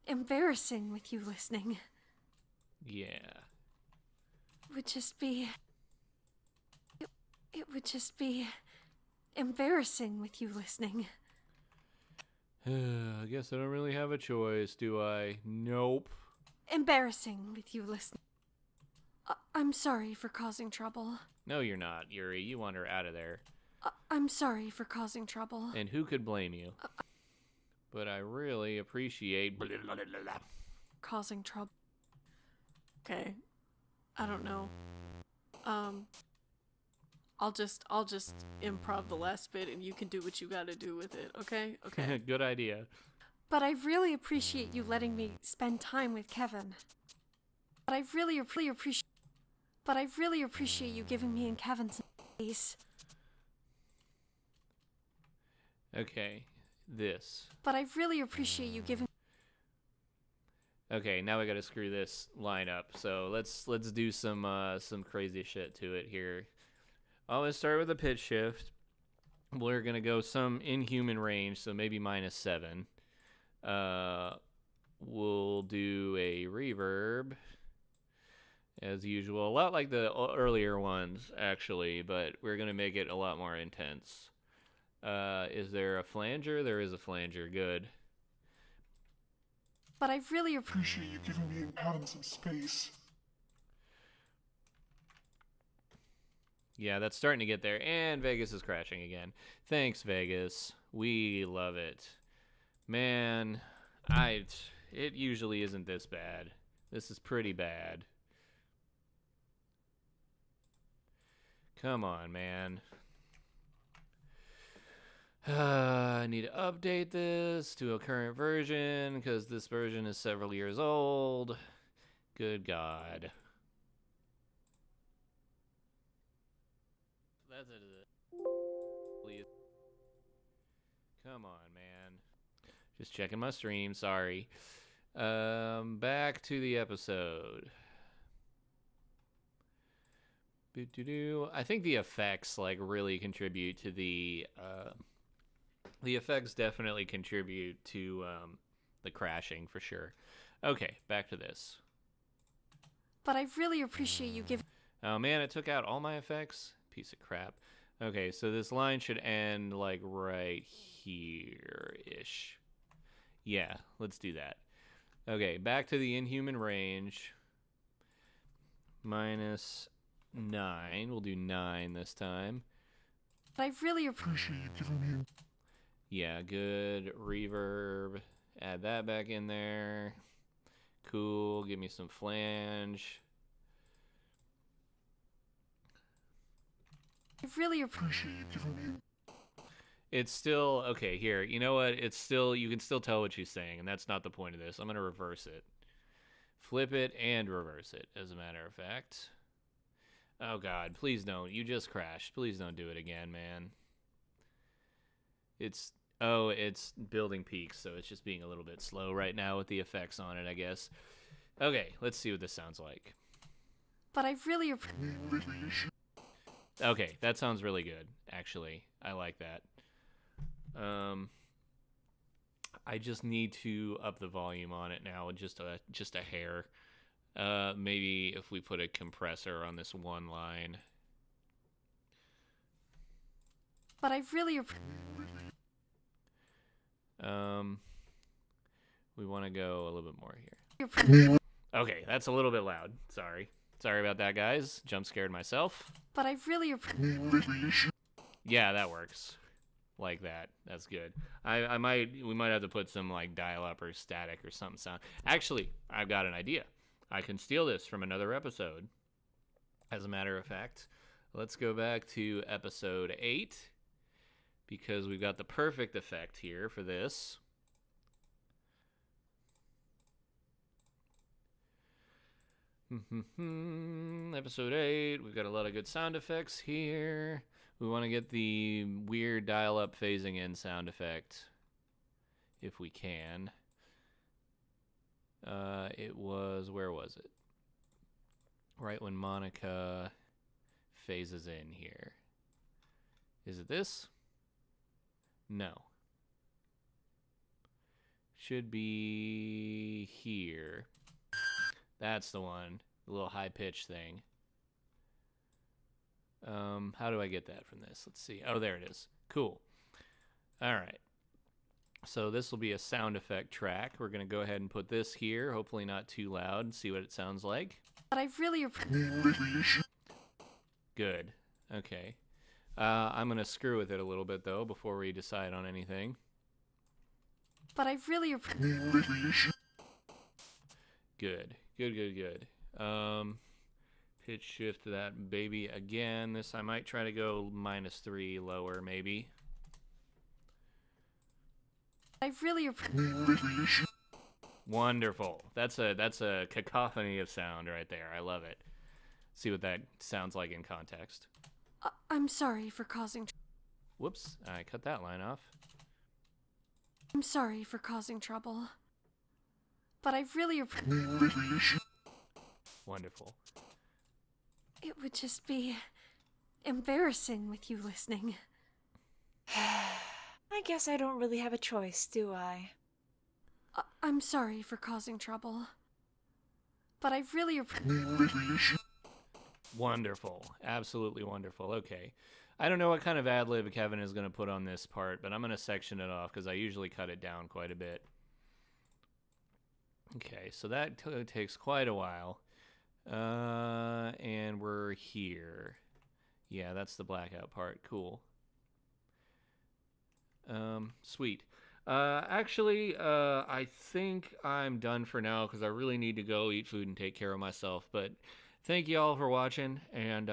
embarrassing with you listening. Yeah. It would just be. It would just be embarrassing with you listening. I guess I don't really have a choice, do I? Nope. Embarrassing with you listening. I'm sorry for causing trouble. No, you're not, Yuri. You want her out of there. I'm sorry for causing trouble. And who could blame you? But I really appreciate... Causing trouble. Okay. I don't know. I'll just improv the last bit and you can do what you gotta do with it, okay? Okay. Good idea. But I really appreciate you letting me spend time with Kevin. But I really appreciate you giving me and Kevin some space. Okay, this. But I really appreciate you giving. Okay, now we gotta screw this line up. So let's do some crazy shit to it here. I'm gonna start with a pitch shift. We're gonna go some inhuman range, so maybe -7. We'll do a reverb as usual, a lot like the earlier ones actually, but we're gonna make it a lot more intense. Is there a flanger? There is a flanger. Good. But I really Appreciate you giving me and Kevin some space. Yeah, that's starting to get there, and Vegas is crashing again. Thanks, Vegas. We love it. Man, it usually isn't this bad. This is pretty bad. Come on, man. I need to update this to a current version, because this version is several years old. Good God. That's it. Please. Come on, man. Just checking my stream, sorry. Back to the episode. I think the effects like really contribute to the effects definitely contribute to the crashing for sure. Okay, back to this. But I really appreciate you giving. Oh man, it took out all my effects. Piece of crap. Okay, so this line should end like right here-ish. Yeah, let's do that. Okay, back to the inhuman range. -9. We'll do 9 this time. I really Appreciate you giving me Yeah, good. Reverb. Add that back in there. Cool. Give me some flange. appreciate you giving me It's still okay here. You know what? It's still, you can still tell what she's saying, and that's not the point of this. I'm gonna reverse it. Flip it and reverse it, as a matter of fact. Oh god, please don't. You just crashed. Please don't do it again, man. It's building peaks, so it's just being a little bit slow right now with the effects on it, I guess. Okay, let's see what this sounds like. But I really Okay, that sounds really good, actually. I like that. I just need to up the volume on it now, just a hair. Maybe if we put a compressor on this one line. But I really We want to go a little bit more here. Okay, that's a little bit loud. Sorry about that, guys. Jump scared myself. But I really Yeah, that works. Like that. That's good. We might have to put some like dial up or static or something sound. Actually, I've got an idea. I can steal this from another episode. As a matter of fact, let's go back to episode 8 because we've got the perfect effect here for this. Episode 8, we've got a lot of good sound effects here. We want to get the weird dial-up phasing in sound effect, if we can. Where was it? Right when Monica phases in here. Is it this? No. Should be here. That's the one. The little high-pitched thing. How do I get that from this? Let's see. Oh, there it is. Cool. All right. So this will be a sound effect track. We're going to go ahead and put this here. Hopefully not too loud. And see what it sounds like. But I really Good. Okay. I'm going to screw with it a little bit, though, before we decide on anything. But I really Good. Good. Pitch shift to that baby again. This I might try to go -3 lower, maybe. I really Wonderful. That's a cacophony of sound right there. I love it. See what that sounds like in context. I'm sorry for causing Whoops, I cut that line off. I'm sorry for causing trouble. But I really Wonderful. It would just be embarrassing with you listening. I guess I don't really have a choice, do I? I'm sorry for causing trouble. But I really Wonderful. Absolutely wonderful. Okay. I don't know what kind of ad-lib Kevin is going to put on this part, but I'm going to section it off because I usually cut it down quite a bit. Okay, so that takes quite a while. And we're here. Yeah, that's the blackout part. Cool. Sweet. Actually, I think I'm done for now because I really need to go eat food and take care of myself. But thank you all for watching, and